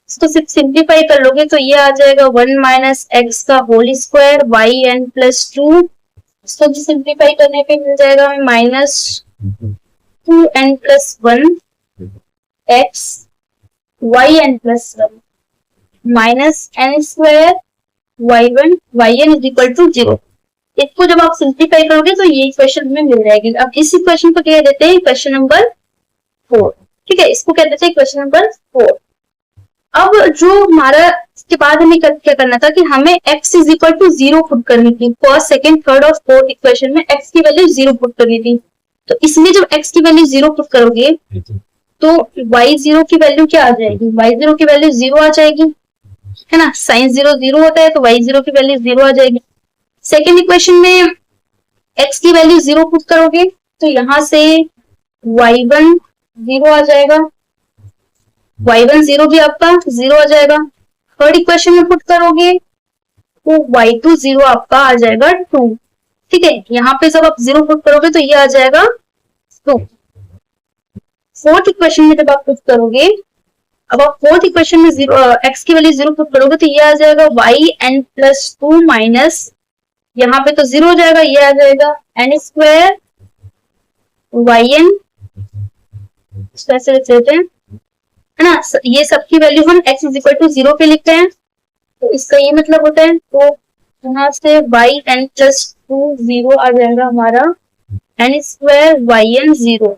इसको सिर्फ सिंप्लीफाई कर लोगे तो ये आ जाएगा 1 माइनस एक्स का होल स्क्वायर yn प्लस 2। इसको भी सिंप्लीफाई करने पे मिल जाएगा minus 2n plus 1 x yn plus 1 minus n square y1 yn is equal to 0। इसको जब आप सिंप्लीफाई करोगे तो ये इक्वेशन में मिल जाएगी। अब इस इक्वेशन को क्या देते हैं इक्वेशन नंबर 4, ठीक है, इसको क्या देते हैं इक्वेशन नंबर 4। अब जो हमारा इसके बाद हमें क्या करना था कि हमें x is equal to 0 put करनी थी। फर्स्ट सेकंड थर्ड और फोर्थ इक्वेशन में x की वैल्यू 0 पुट करनी थी। तो इसमें जब x की वैल्यू 0 पुट करोगे तो y0 की वैल्यू क्या आ जाएगी, y0 की वैल्यू 0 आ जाएगी, है ना, साइन 0 0 होता है तो y0 की वैल्यू 0 आ जाएगी। सेकेंड इक्वेशन में x की वैल्यू 0 पुट करोगे तो यहाँ से y1 0 आ जाएगा, y1 0 भी आपका 0 आ जाएगा। थर्ड इक्वेशन में पुट करोगे तो y2 0 आपका आ जाएगा 2, ठीक है, यहाँ पे जब आप 0 पुट करोगे तो ये आ जाएगा 2। फोर्थ इक्वेशन में जब आप पुट करोगे, अब आप फोर्थ इक्वेशन में x की वैल्यू 0 पुट करोगे तो ये आ जाएगा yn प्लस 2 माइनस, यहाँ पे तो 0 हो जाएगा, ये आ जाएगा n स्क्वायर yn, ऐसे लिख लेते हैं, है ना, ये सबकी वैल्यू हम x इज इक्वल टू 0 पे लिखते हैं, तो इसका ये मतलब होता है। तो यहाँ से yn प्लस 2 0 आ जाएगा हमारा n स्क्वायर yn 0।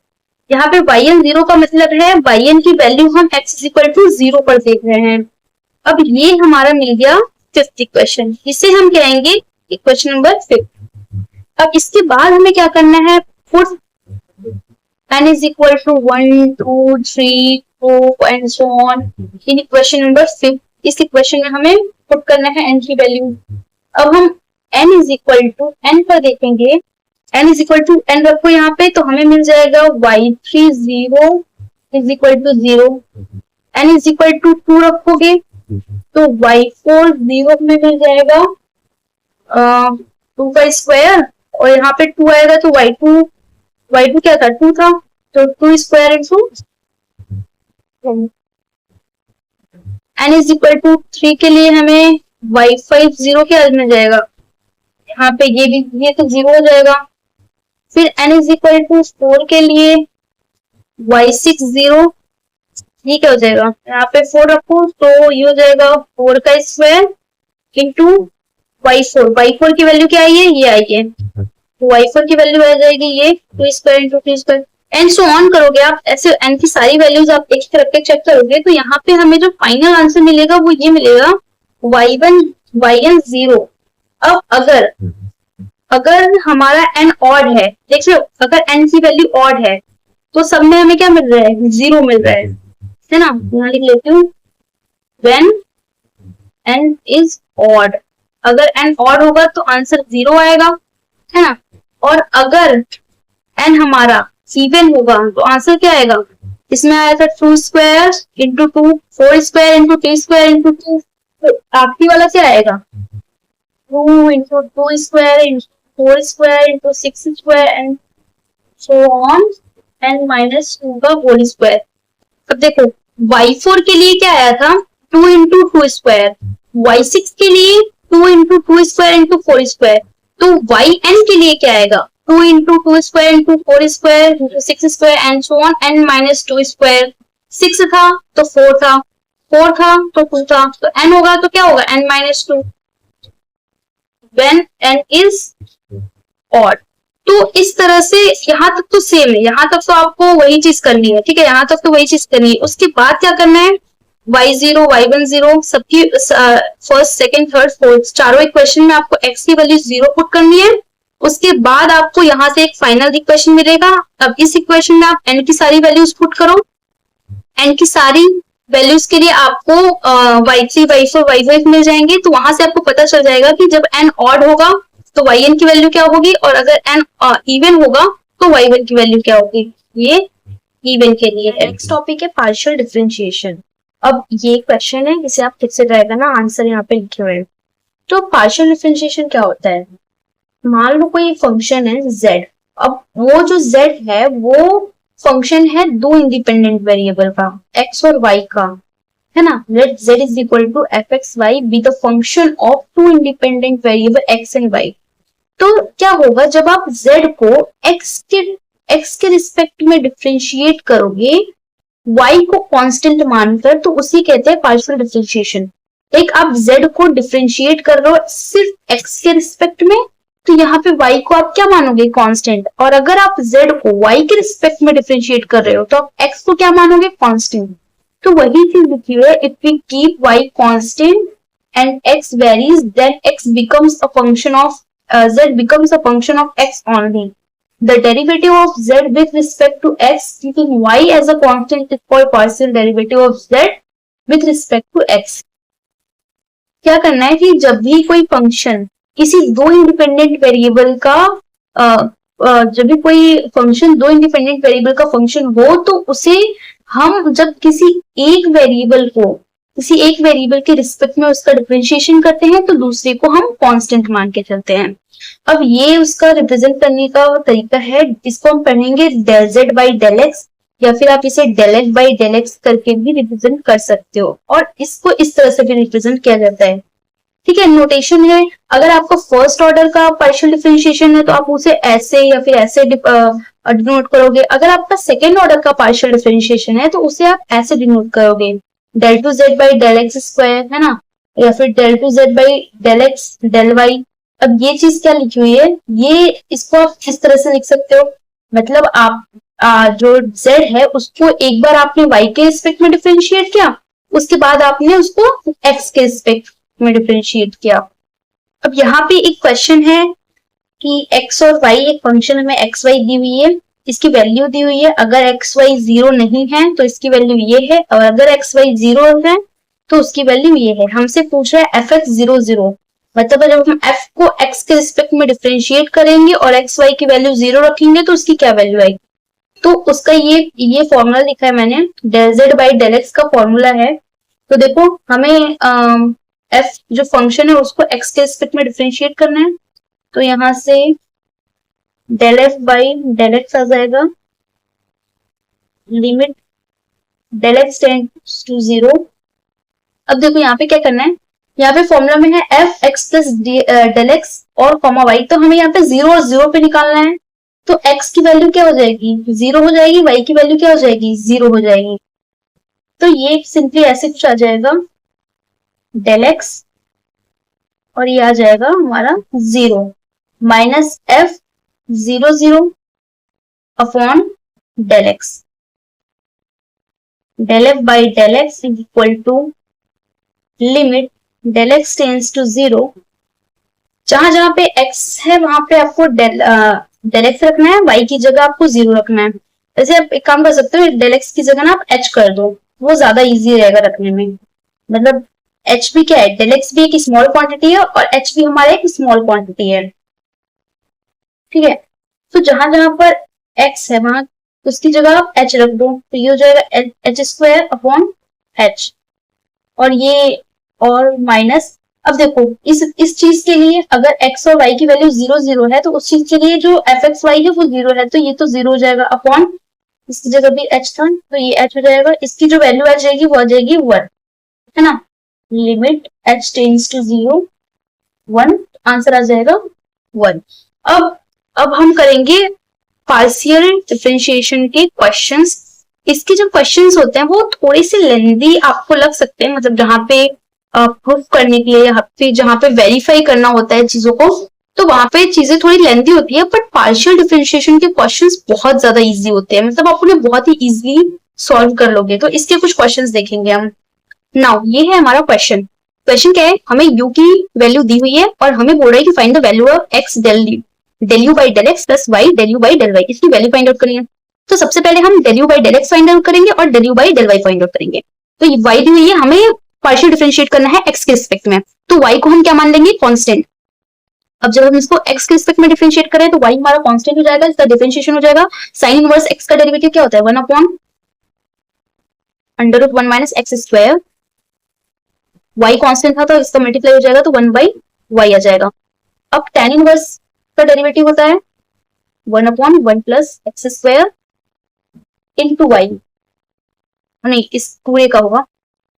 यहाँ पे yn 0 का मतलब है yn की वैल्यू हम x इज इक्वल टू 0 पर देख रहे हैं। अब ये हमारा मिल गया फिफ्थ इक्वेशन, इसे हम कहेंगे इक्वेशन नंबर 5। अब इसके बाद हमें क्या करना है, fourth n is equal to 1 2 3 4 and so on in equation number 5। इस इक्वेशन में हमें पुट करना है n की वैल्यू। अब हम n is equal to n पर देखेंगे, n is equal to n रखो यहाँ पे तो हमें मिल जाएगा y3 0 is equal to 0, n is equal to 2 रखोगे तो y4 0 में मिल जाएगा 2 का स्क्वायर, और यहाँ पे 2 आएगा तो y2 क्या था 2 था, तो 2 square into n is equal to 3 के लिए हमें y5 0 क्या मिल जाएगा, यहाँ पे ये तो 0 हो जाएगा। फिर n इज इक्वल टू 4 के लिए y6 0, ये क्या हो जाएगा, यहाँ पे 4 रखो तो ये हो जाएगा 4 का स्क्वायर इंटू y4 की वैल्यू क्या आई है, ये आई है, तो y4 की वैल्यू आ जाएगी ये 2 square into 3 square and so on करोगे आप, ऐसे n की सारी वैल्यूज आप एक तरफ के चेक करोगे तो यहाँ पे हमें जो फाइनल आंसर मिलेगा वो ये मिलेगा yn 0। अब अगर हमारा n ऑड है, देखिए अगर n की वैल्यू ऑड है तो सब में हमें क्या मिल रहा है, 0 मिल रहा है ना, यहाँ लिख लेती हूँ when n is odd, अगर n ऑड होगा तो आंसर 0 आएगा, है ना, और अगर n हमारा इवन होगा तो आंसर क्या आएगा, इसमें आया था 2 square into 2 4 square into 3 square into 2, तो आखिरी वाला क्या आएगा 2 into 2 square into 4 square into 6 square and so on and minus 2 का होल स्क्वायर। अब देखो y4 के लिए क्या आया था 2 इंटू 2 स्क्वायर, y6 के लिए 2 इंटू 2 स्क्वायर इंटू 4 स्क्वायर, तो yn के लिए क्या आएगा 2 into 2 square into 4 square into 6 square and so on, n minus 2 square. 6 था तो 4 था, 4 था तो 2 था, तो n होगा तो क्या होगा, n minus 2 when n is odd। तो इस तरह से यहाँ तक तो सेम है, यहाँ तक तो आपको वही चीज करनी है, ठीक है, यहाँ तक तो वही चीज करनी है। उसके बाद क्या करना है, y0 y1 0 सबकी फर्स्ट सेकंड थर्ड फोर्थ चारों इक्वेशन में आपको x की वैल्यू 0 पुट करनी है। उसके बाद आपको यहाँ से एक फाइनल इक्वेशन मिलेगा। अब इस इक्वेशन में आप n की सारी वैल्यूज पुट करो, n की सारी वैल्यूज के लिए आपको y3 y4 y5 मिल जाएंगे। तो वहां से आपको पता चल जाएगा कि जब n ऑड होगा तो yn की वैल्यू क्या होगी, और अगर n इवन होगा तो y1 की वैल्यू क्या होगी। ये इवन के लिए है। नेक्स्ट टॉपिक है पार्शियल डिफरेंशिएशन। अब ये क्वेश्चन है, इसे आप ठीक से रहेगा ना, आंसर यहाँ पे लिखे हुए हैं। तो पार्शियल डिफरेंशिएशन क्या होता है, मान लो कोई फंक्शन है z। अब वो जो z है वो फंक्शन है दो इंडिपेंडेंट वेरिएबल का, x और y का, है ना। Let z is equal to f x y be the function of two independent variable x and y। तो क्या होगा जब आप z को x के रिस्पेक्ट में डिफरेंशिएट करोगे y को कांस्टेंट मानकर, तो उसी कहते हैं पार्शियल डिफरेंशिएशन। एक आप z को डिफरेंशिएट कर रहे हो सिर्फ x के रिस्पेक्ट में, तो यहाँ पे y को आप क्या मानोगे, कांस्टेंट। और अगर आप z को y के रिस्पेक्ट में डिफरेंशिएट कर रहे हो तो आप x को क्या मानोगे, कांस्टेंट। तो वही चीज लिखी हुई है, if we keep y constant and x varies then x becomes a function of z becomes a function of x only. The derivative of z with respect to x keeping y as a constant is called partial derivative of z with respect to x. क्या करना है कि जब भी कोई function किसी दो independent variable का जब भी कोई फंक्शन दो इंडिपेंडेंट वेरिएबल का फंक्शन हो, तो उसे हम जब किसी एक वेरिएबल के रिस्पेक्ट में उसका डिफरेंशिएशन करते हैं तो दूसरे को हम कांस्टेंट मान के चलते हैं। अब ये उसका रिप्रेजेंट करने का तरीका है, इसको हम पढ़ेंगे del z by del x, या फिर आप इसे del f by del x करके भी रिप्रेजेंट कर सकते हो, और इसको इस तरह से भी रिप्रेजेंट किया जाता है, ठीक है। नोटेशन है, अगर आपका फर्स्ट ऑर्डर का पार्शियल डिफरेंशिएशन है तो आप उसे ऐसे या फिर ऐसे डिनोट करोगे। अगर आपका सेकेंड ऑर्डर का पार्शियल डिफरेंशिएशन है तो उसे आप ऐसे डिनोट करोगे, del 2z by del x square, है ना, या फिर del 2z by del x del y। अब ये चीज क्या लिखी हुई है, ये इसको आप इस तरह से लिख सकते हो, मतलब आप जो z है उसको एक बार आपने y के रिस्पेक्ट में डिफरेंशिएट किया, उसके बाद आपने उसको x के रिस्पेक्ट में डिफरेंशिएट किया। अब यहाँ पे एक क्वेश्चन है कि x और y एक फंक्शन हमें एक्स वाई दी हुई है, इसकी वैल्यू दी हुई है, अगर एक्स वाई 0 नहीं है तो इसकी वैल्यू ये है, और अगर एक्स वाई 0 है तो उसकी वैल्यू ये है। हमसे पूछ रहा है एफ एक्स 0 0, मतलब जब हम f को x के रिस्पेक्ट में डिफरेंशिएट करेंगे और एक्स वाई की वैल्यू 0 रखेंगे तो उसकी क्या वैल्यू आएगी। तो उसका ये फॉर्मूला लिखा है मैंने, del z by del x का फॉर्मूला है। तो देखो हमें f जो फंक्शन है उसको x के रिस्पेक्ट में डिफरेंशिएट करना है, तो यहाँ से del f by del x आ जाएगा, limit del x tends to 0। अब देखो यहाँ पे क्या करना है, यहाँ पे फॉर्मूला में है f x plus del x और कॉमा y, तो हमें यहाँ पे 0 और 0 पे निकालना है। तो x की वैल्यू क्या हो जाएगी, 0 हो जाएगी, y की वैल्यू क्या हो जाएगी, 0 हो जाएगी। तो ये सिंपली ऐसे कुछ आ जाएगा del x, और ये आ जाएगा हमारा 0 minus f 0 0 upon del x, del f by del x is equal to limit del x tends to 0। जहां जहां पे x है वहां पे आपको del x रखना है, y की जगह आपको 0 रखना है। वैसे आप एक काम कर सकते हो, del x की जगह ना आप h कर दो, वो ज्यादा इजी रहेगा रखने में। मतलब h भी क्या है, del x भी एक स्मॉल क्वांटिटी है और h भी हमारा एक स्मॉल क्वांटिटी है, ठीक है। तो जहां जहां पर x है वहां उसकी जगह आप h रख दो, तो ये हो जाएगा h स्क्वायर अपॉन h, और ये और माइनस। अब देखो इस चीज के लिए अगर x और y की वैल्यू 0 0 है तो उस चीज के लिए जो एफ एक्स वाई है वो 0 है, तो ये तो 0 हो जाएगा अपॉन, इसकी जगह भी h था तो ये h हो जाएगा, इसकी जो वैल्यू आ जाएगी वो आ जाएगी 1, है ना। Limit h tends to 0 1, answer आ जाएगा 1। अब अब हम करेंगे पार्शियल डिफरेंशिएशन के क्वेश्चंस। इसके जो क्वेश्चंस होते हैं वो थोड़े से लेंदी आपको लग सकते हैं, मतलब जहाँ पे प्रूफ करने के लिए या फिर जहाँ पे वेरीफाई करना होता है चीजों को, तो वहां पे चीजें थोड़ी लेंदी होती है। बट पार्शियल डिफरेंशिएशन के क्वेश्चंस बहुत ज्यादा इजी होते हैं, मतलब आप उन्हें बहुत ही इजीली सॉल्व कर लोगे। तो इसके कुछ क्वेश्चंस देखेंगे हम। नाउ ये है हमारा क्वेश्चन। क्वेश्चन क्या है, हमें u की वैल्यू दी हुई है और हमें बोल रहा है कि find the value of x del u by del x plus y del u by del y, इसकी वैल्यू फाइंड आउट करनी है। तो सबसे पहले हम del u by del x find out करेंगे और del u by del y find out करेंगे। तो y दी हुई है, हमें पार्शियल डिफरेंशिएट करना है x के रिस्पेक्ट में, तो y को हम क्या मान लेंगे, कांस्टेंट। अब जब हम इसको x के रिस्पेक्ट में डिफरेंशिएट करें तो y हमारा कांस्टेंट हो जाएगा, इसका डिफरेंशिएशन हो जाएगा। साइन इनवर्स x का डेरिवेटिव क्या होता है, 1 upon under root 1 minus x square. y constant था तो इसका मल्टीप्लाई हो जाएगा तो 1 बाई y आ जाएगा। अब tan इनवर्स का डेरिवेटिव होता है 1 upon 1 plus x square into y, नहीं इस पूरे का होगा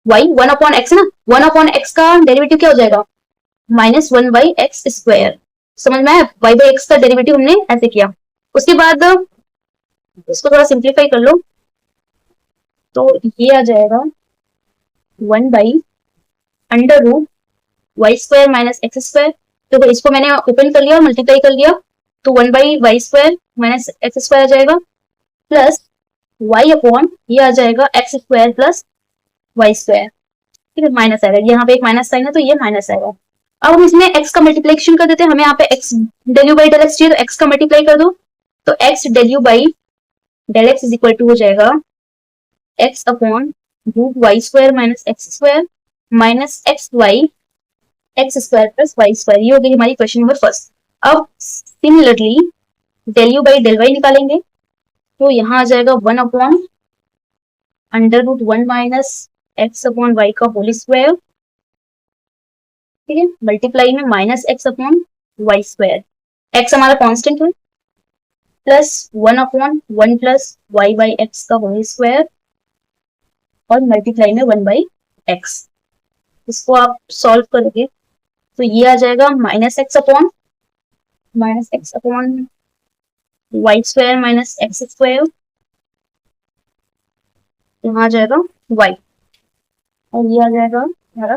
y 1 अपॉन एक्स ना, 1 अपॉन एक्स का डेरिवेटिव क्या हो जाएगा, माइनस 1 बाई एक्स स्क्वायर। समझ में आया, y बाई एक्स का डेरिवेटिव हमने ऐसे किया। उसके बाद इसको थोड़ा सिंप्लीफाई कर लो तो ये आ जाएगा 1 by under root y square minus x square. तो इसको मैंने ओपन कर लिया और मल्टीप्लाई कर लिया तो 1 by y square minus x square आ जाएगा, प्लस y अपॉन ये आ जाएगा x square plus y square. ठीक है, माइनस आएगा, यहाँ पे एक माइनस साइन है तो ये माइनस आएगा। अब हम इसमें x का मल्टीप्लिकेशन कर देते हैं, हमें यहाँ पे x del u by del x चाहिए तो x का मल्टीप्लाई कर दो, तो x del u by del x is equal to हो जाएगा x upon root y square minus x square minus x y x square plus y square. ये हो गई हमारी क्वेश्चन नंबर फर्स्ट। अब similarly del u by del y निकालेंगे तो यहाँ आ जाएगा 1 upon under root 1 minus x upon y का होल स्क्वायर, ठीक है, मल्टीप्लाई में minus x upon y square, x हमारा कांस्टेंट है, plus 1 upon 1 plus y by x का होल स्क्वायर और मल्टीप्लाई में 1 बाई एक्स। इसको आप सॉल्व करोगे तो ये आ जाएगा minus x upon y square minus x square, यहाँ आ जाएगा वाई, और ये आ जाएगा हमारा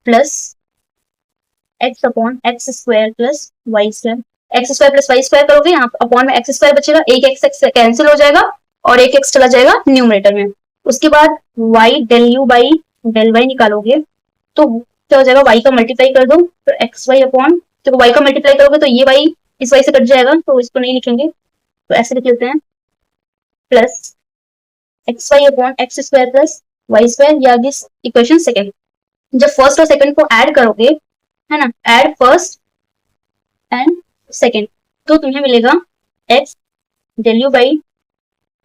plus x upon x square plus y square. X square plus y square करोगे, यहाँ अपॉन में एक्स स्क्वायर बचेगा, एक एक्स कैंसिल हो जाएगा और एक एक्स चला जाएगा न्यूमरेटर में। उसके बाद y del u by del y निकालोगे तो क्या हो जाएगा, वाई का मल्टीप्लाई कर दो तो एक्स वाई अपॉन, तो वाई का मल्टीप्लाई करोगे तो ये वाई इस वाई से कट जाएगा तो इसको नहीं लिखेंगे तो ऐसे लिख लेते हैं, plus x y upon x square plus y square. ये आ गई इक्वेशन सेकेंड। जब फर्स्ट और सेकंड को ऐड करोगे, है ना, ऐड फर्स्ट एंड सेकंड, तो तुम्हें मिलेगा x del u by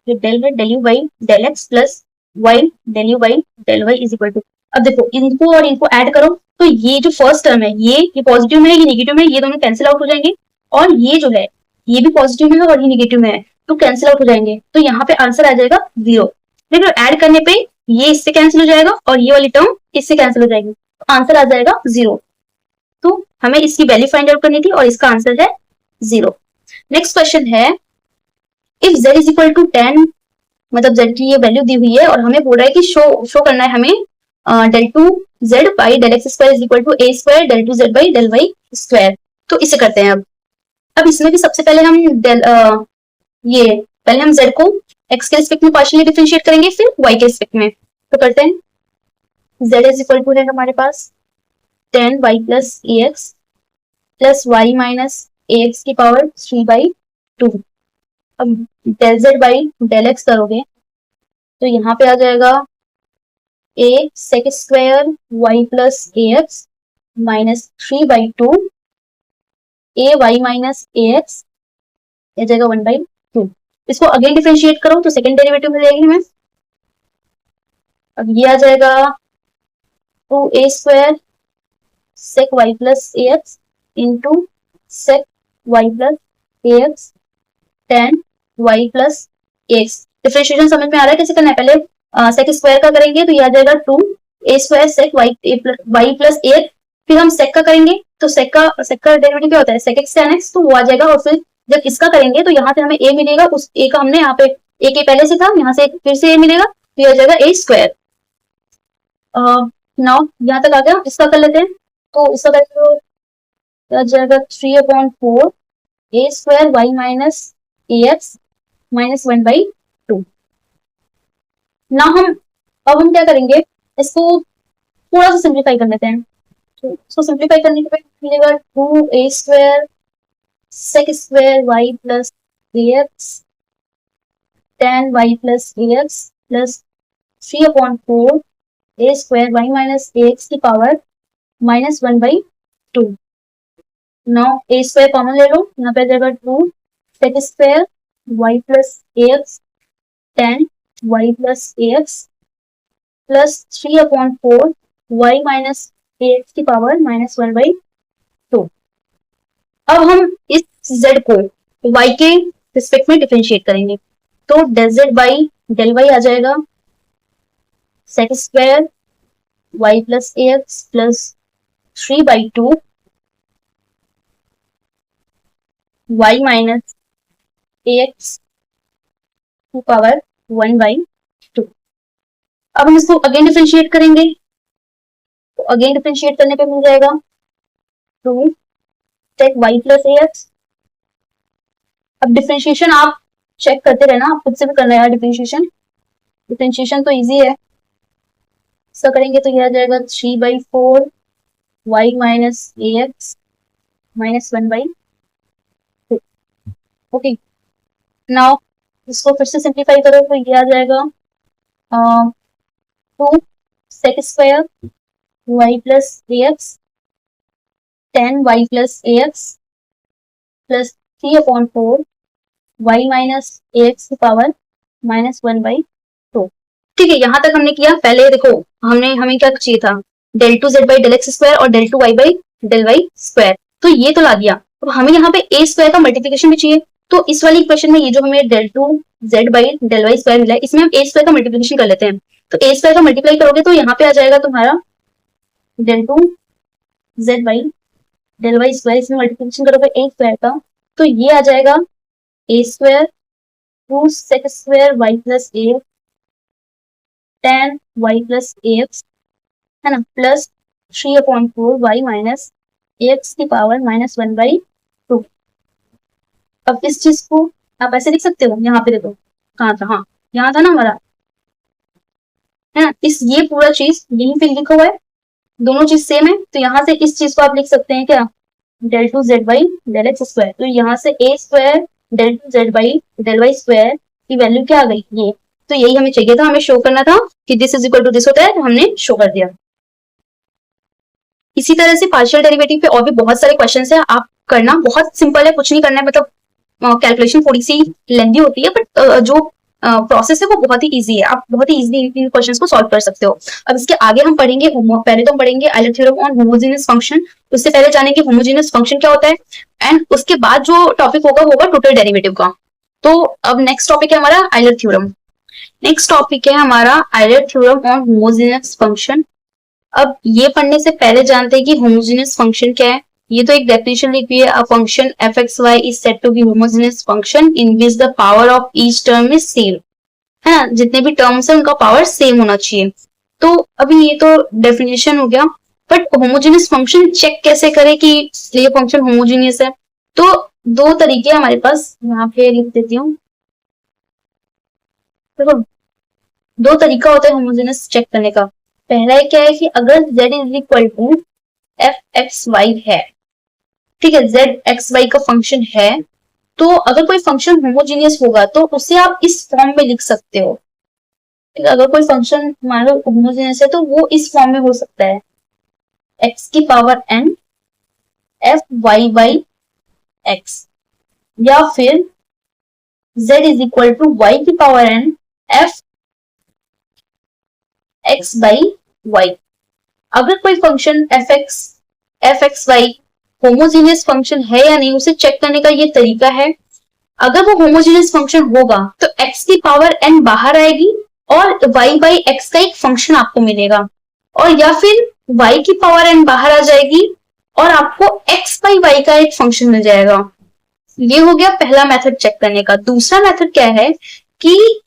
del u by del x plus y del u by del y is equal to. अब देखो इनको और इनको ऐड करो तो ये जो फर्स्ट टर्म है ये पॉजिटिव में है, ये नेगेटिव में है, ये दोनों कैंसिल आउट हो जाएंगे, और ये जो है ये भी पॉजिटिव में है और ये नेगेटिव में है तो कैंसिल आउट हो जाएंगे, तो यहाँ पे आंसर आ जाएगा 0। देखो ऐड करने पे ये इससे कैंसिल हो जाएगा और ये वाली टर्म इससे कैंसिल हो जाएगी, तो आंसर आ जाएगा 0। तो हमें इसकी वैल्यू फाइंड आउट करनी थी और इसका आंसर है 0। नेक्स्ट क्वेश्चन है, if z is equal to 10, मतलब z की ये वैल्यू दी हुई है और हमें बोल रहा है कि शो करना है हमें del two z by del x square is equal to a square del two z by del y square. तो इसे करते हैं। अब इसमें भी सबसे पहले हम पहले हम z को x के रिस्पेक्ट में पार्शियली डिफरेंशिएट करेंगे फिर y के रिस्पेक्ट में। तो करते हैं, z इज इक्वल टू है हमारे पास 10 y plus a x plus y minus a x की पावर 3/2। अब del z by del x करोगे तो यहाँ पे आ जाएगा a sec square y plus a x minus 3/2 a y minus a x, आ जाएगा 1/2। इसको अगेन डिफरेंशिएट करो तो सेकंड डेरिवेटिव मिल जाएगी हमें। अब ये आ जाएगा 2a square sec y plus a x into sec y plus a x tan y plus x. Differentiation समझ में आ रहा है कैसे करना है, पहले सेक स्क्वायर का करेंगे तो ये आ जाएगा 2a square sec y plus a, फिर हम सेक का करेंगे तो सेक का डेरिवेटिव क्या होता है, sec x tan x, तो वो आ जाएगा। और फिर जब इसका करेंगे तो यहाँ से हमें a मिलेगा, उस a का हमने यहाँ पे a के पहले से था, यहाँ से फिर से a मिलेगा, तो ये आ जाएगा a स्क्वायर। नाउ यहाँ तक आ गया, इसका कर लेते हैं। तो इसका करेंगे तो आ जाएगा 3/4 a square y minus a x minus 1/2। ना अब हम क्या करेंगे, इसको थोड़ा सा सिंप्लीफाई कर लेते हैं। तो इसको सिंप्लीफाई करने के बाद मिलेगा 2a square sec square y plus ax tan y plus ax plus 3/4 a square y minus ax की power minus 1/2। Now a square common ले लो, यहाँ पे जाएगा 2 sec square y plus ax tan y plus ax plus 3/4 y minus ax की power minus 1/2। अब हम इस z को y के रिस्पेक्ट में डिफरेंशिएट करेंगे, तो del z by del y आ जाएगा sec square y plus ax plus 3/2 y minus ax की पावर 1/2। अब हम इसको अगेन डिफरेंशिएट करेंगे, तो अगेन डिफरेंशिएट करने पे मिल जाएगा 2 sec y प्लस ax। अब डिफरेंशिएशन आप चेक करते रहना, आप खुद से भी करना यार डिफरेंशिएशन तो इजी है। इसका करेंगे तो यह आ जाएगा 3/4 y minus ax minus 1/2। Okay, now इसको फिर से सिंप्लीफाई करो तो ये आ जाएगा 2 sec square y plus ax tan y plus ax plus 3/4 y minus ax की पावर माइनस 1/2। ठीक है, यहाँ तक हमने किया। पहले देखो हमें क्या चाहिए था, del 2 z by del x square और del 2 y by del y square, तो ये तो ला दिया। अब हमें यहाँ पे a स्क्वायर का मल्टीप्लीकेशन भी चाहिए, तो इस वाली इक्वेशन में ये जो हमें del 2 z by del y square मिला है, इसमें हम a स्क्वायर का मल्टीप्लीकेशन कर लेते हैं। तो a स्क्वायर का मल्टीप्लाई करोगे तो यहाँ पे आ जाएगा तुम्हारा del 2 z by del y square, इसमें मल्टीप्लीकेशन करोगे a स्क्वायर का, तो ये आ जाएगा a square 2 sec square y plus a tan y plus ax है ना, प्लस 3/4 y माइनस ax की पावर माइनस 1/2। अब इस चीज को आप ऐसे लिख सकते हो, यहाँ पे देखो कहाँ था, हाँ यहाँ था ना हमारा, है ना, इस ये पूरा चीज यहीं पे लिखा हुआ है, दोनों चीज सेम है, तो यहाँ से इस चीज को आप लिख सकते हैं क्या, del 2 z by del x square. तो यहाँ से a square del 2 z by del y square की वैल्यू क्या आ गई, ये। तो यही हमें चाहिए था, हमें शो करना था कि this is equal to this होता है, तो हमने शो कर दिया। इसी तरह से पार्शियल डेरिवेटिव पे और भी बहुत सारे क्वेश्चंस है, आप करना, बहुत सिंपल है, कुछ नहीं करना है, मतलब कैलकुलेशन थोड़ी सी लेंदी होती है, बट जो प्रोसेस है वो बहुत ही इजी है, आप बहुत ही इजीली क्वेश्चंस को सॉल्व कर सकते हो। अब इसके आगे हम पढ़ेंगे, पहले तो हम पढ़ेंगे Euler theorem on homogeneous function, उससे पहले जानेंगे होमोजेनियस फंक्शन क्या होता है, एंड उसके बाद जो टॉपिक होगा टोटल डेरिवेटिव का। तो अब नेक्स्ट टॉपिक है हमारा आयलर थ्योरम। नेक्स्ट टॉपिक है हमारा Euler theorem on homogeneous function. अब ये पढ़ने से पहले जानते हैं कि होमोजेनियस फंक्शन क्या है। ये तो एक डेफिनेशन लिखी है, a function f(x,y) is said to be homogeneous function in which the power of each term is same, है ना, जितने भी टर्म्स है उनका पावर सेम होना चाहिए। तो अभी ये तो डेफिनेशन हो गया, बट होमोजेनियस फंक्शन चेक कैसे करें कि ये फंक्शन होमोजेनियस है। तो दो तरीके हमारे पास, यहाँ पे लिख देती हूँ, देखो दो तरीका होता है होमोजेनियस चेक करने का। पहला क्या है कि अगर z is equal to f(x,y) है, ठीक है, z x y का फंक्शन है, तो अगर कोई फंक्शन होमोजीनियस होगा तो उसे आप इस फॉर्म में लिख सकते हो। ठीक है, अगर कोई फंक्शन मान लो होमोजीनियस है तो वो इस फॉर्म में हो सकता है, x की power n f y by x, या फिर z is equal to y की power n f x by y। अगर कोई फंक्शन f(x,y) होमोजीनियस फंक्शन है या नहीं, उसे चेक करने का ये तरीका है। अगर वो होमोजीनियस फंक्शन होगा तो x की पावर n बाहर आएगी और y बाई x का एक फंक्शन आपको मिलेगा, और या फिर y की पावर n बाहर आ जाएगी और आपको x बाई वाई का एक फंक्शन मिल जाएगा। ये हो गया पहला मेथड चेक करने का। दूसरा मेथड क्या है कि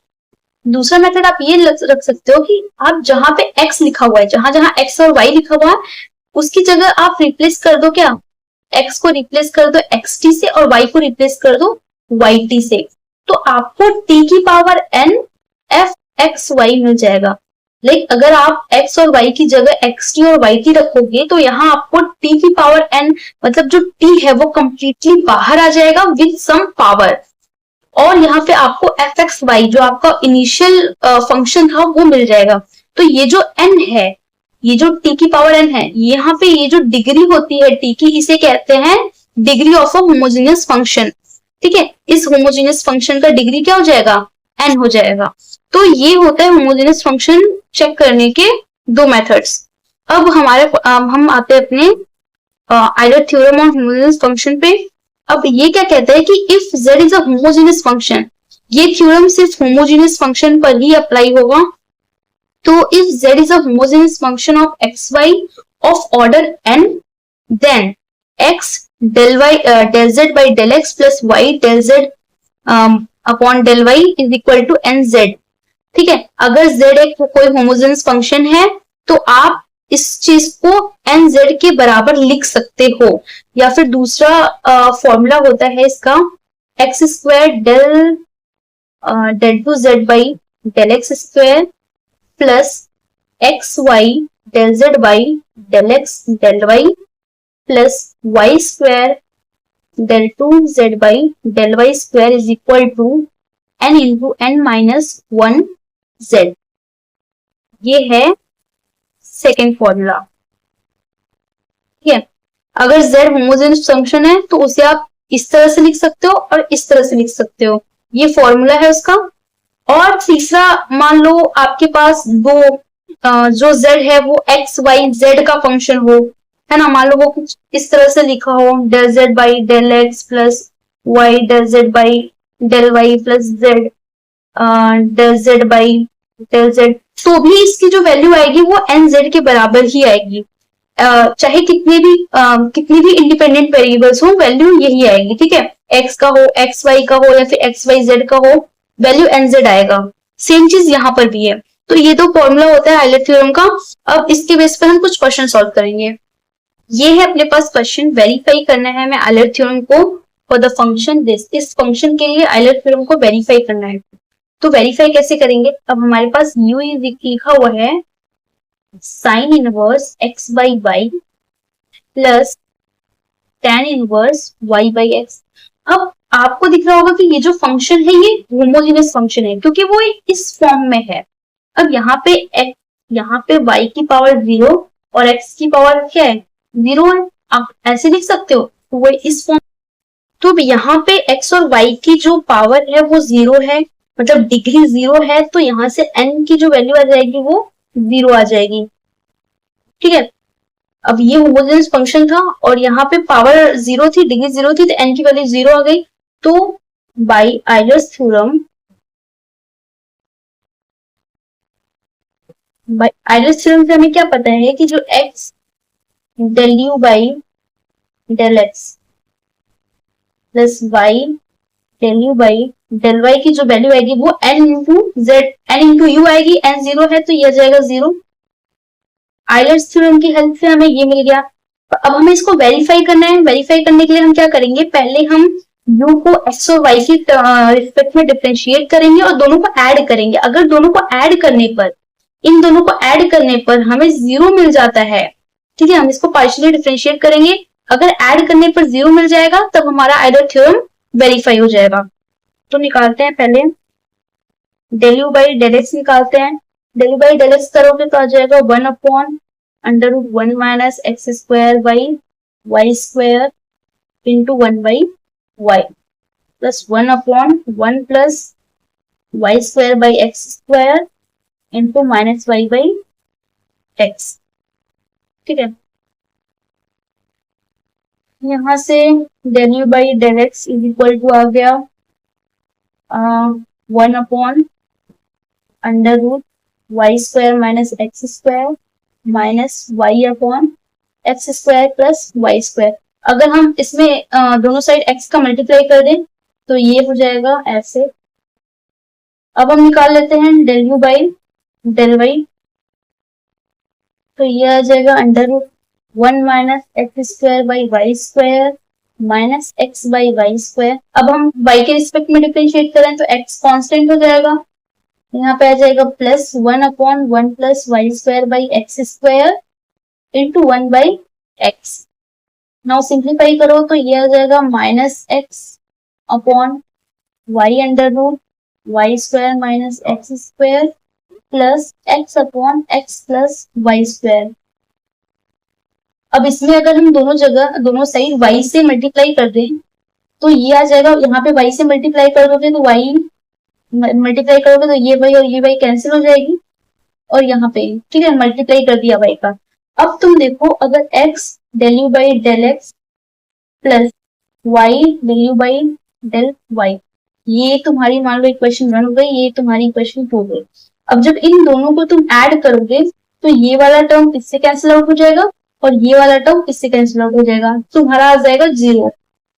दूसरा मेथड आप ये रख सकते हो कि आप जहां पे x लिखा हुआ है, जहां जहां x और y लिखा हुआ है उसकी जगह आप रिप्लेस कर दो क्या, x को रिप्लेस कर दो xt से और y को रिप्लेस कर दो yt से, तो आपको t की power n f x y मिल जाएगा। लाइक अगर आप x और y की जगह xt और yt रखोगे तो यहाँ आपको t की पावर n मतलब जो t है वो कंप्लीटली बाहर आ जाएगा विद सम पावर, और यहाँ पे आपको एफ एक्स वाई जो आपका इनिशियल फंक्शन था वो मिल जाएगा। तो ये जो n है, ये जो t की पावर n है, यहाँ पे ये जो डिग्री होती है t की, इसे कहते हैं degree of a homogeneous function. ठीक है, इस होमोजेनियस फंक्शन का डिग्री क्या हो जाएगा, n हो जाएगा। तो ये होता है होमोजेनियस फंक्शन चेक करने के दो मेथड्स। अब हम आते हैं अपने Euler theorem on homogeneous function पे। अब ये क्या कहता है कि if z is a homogeneous function, ये थ्योरम सिर्फ होमोजेनियस फंक्शन पर ही अप्लाई होगा। तो if z is a homogeneous function of xy of order n, then x del y del z by del x plus y del z upon del y is equal to nz। ठीक है, अगर z एक कोई homogeneous function है तो आप इस चीज को nz के बराबर लिख सकते हो, या फिर दूसरा फॉर्मूला होता है इसका x square del two z by del x square plus x y del z by del x del y plus y square del two z by del y square is equal to n into n minus one जेड। ये है second formula. ठीक है, अगर z homogeneous function है तो उसे आप इस तरह से लिख सकते हो और इस तरह से लिख सकते हो, ये फॉर्मूला है उसका। और तीसरा, मान लो आपके पास दो जो z है वो x y z का फंक्शन हो, है ना, मान लो वो कुछ इस तरह से लिखा हो del z by del x plus y del z by del y plus z del z by del z, तो भी इसकी जो वैल्यू आएगी वो nz के बराबर ही आएगी। चाहे कितनी भी इंडिपेंडेंट वेरिएबल्स हो, वैल्यू यही आएगी। ठीक है, x का हो, एक्स वाई का हो या फिर एक्स वाई जेड का हो, वैल्यू nz आएगा। सेम चीज यहाँ पर भी है। तो ये तो फॉर्मूला होता है आइलर थ्योरम का। अब इसके बेस पर हम कुछ क्वेश्चन सॉल्व करेंगे। ये है अपने पास क्वेश्चन, वेरीफाई करना है हमें आइलर थ्योरम को फॉर द फंक्शन दिस, इस फंक्शन के लिए आइलर थ्योरम को वेरीफाई करना है। तो वेरीफाई कैसे करेंगे, अब हमारे पास u लिखा हुआ है sine inverse x by y plus tan inverse y by x. अब आपको दिख रहा होगा कि ये जो फंक्शन है ये होमोजेनियस फंक्शन है क्योंकि वो इस फॉर्म में है। अब यहाँ पे y की पावर 0 और x की पावर क्या है, 0 है। आप ऐसे लिख सकते हो, तो वो इस फॉर्म। तो यहाँ पे x और y की जो पावर है वो 0 है, मतलब डिग्री 0 है, तो यहाँ से n की जो वैल्यू आ जाएगी वो 0 आ जाएगी। ठीक है, अब ये होमोजेनियस फंक्शन था और यहाँ पे पावर 0 थी, डिग्री 0 थी, तो n की वैल्यू 0 आ गई। तो by Euler's theorem, Euler's theorem से हमें क्या पता है कि जो x del u by del x plus y del u by del y की जो वैल्यू आएगी वो n into z, n into u आएगी, n 0 है तो ये आ जाएगा 0। आइलर्स थ्योरम की हेल्प से हमें ये मिल गया। अब हमें इसको वेरीफाई करना है। वेरीफाई करने के लिए हम क्या करेंगे, पहले हम u को x और y की रिस्पेक्ट में डिफरेंशिएट करेंगे और दोनों को ऐड करेंगे। अगर दोनों को ऐड करने पर, इन दोनों को ऐड करने पर हमें 0 मिल जाता है, ठीक है, हम इसको पार्शियली डिफरेंशिएट करेंगे। अगर ऐड करने पर 0 मिल जाएगा तब हमारा आइलर थ्योरम वेरीफाई हो जाएगा। तो निकालते हैं पहले del u by del x निकालते हैं। Del u by del x करोगे तो आ जाएगा 1 upon under root 1 minus x square by y square into 1 by y plus 1 upon 1 plus y square by x square into minus y by x. ठीक है, यहाँ से del u by del x is equal to आ गया 1 upon under root y square minus x square minus y upon x square plus y square. अगर हम इसमें दोनों साइड x का मल्टीप्लाई कर दें तो ये हो जाएगा ऐसे। अब हम निकाल लेते हैं del u by del y, तो ये आ जाएगा under root 1 minus x square by y square minus x by y square. अब हम y के रिस्पेक्ट में डिफरेंशिएट करें तो x कांस्टेंट हो जाएगा, यहाँ पे आ जाएगा plus 1/1 plus y square by x square into 1 by x. Now simplify करो तो ये आ जाएगा minus x upon y under root y square minus x square plus x upon x plus y square. अब इसमें अगर हम दोनों साइड y से मल्टीप्लाई कर दें तो ये आ जाएगा, यहाँ पे y से मल्टीप्लाई कर दोगे तो y मल्टीप्लाई करोगे तो ये y और ये y कैंसिल हो जाएगी, और यहाँ पे ठीक है मल्टीप्लाई कर दिया y का। अब तुम देखो अगर x del u by del x plus y del u by del y, ये तुम्हारी मान लो इक्वेशन 1 हो गई, ये तुम्हारी इक्वेशन 2 हो गई। अब जब इन दोनों को तुम ऐड करोगे तो ये वाला टर्म किससे कैंसिल आउट हो जाएगा और ये वाला टर्म किससे कैंसिल आउट हो जाएगा, तुम्हारा आ जाएगा 0।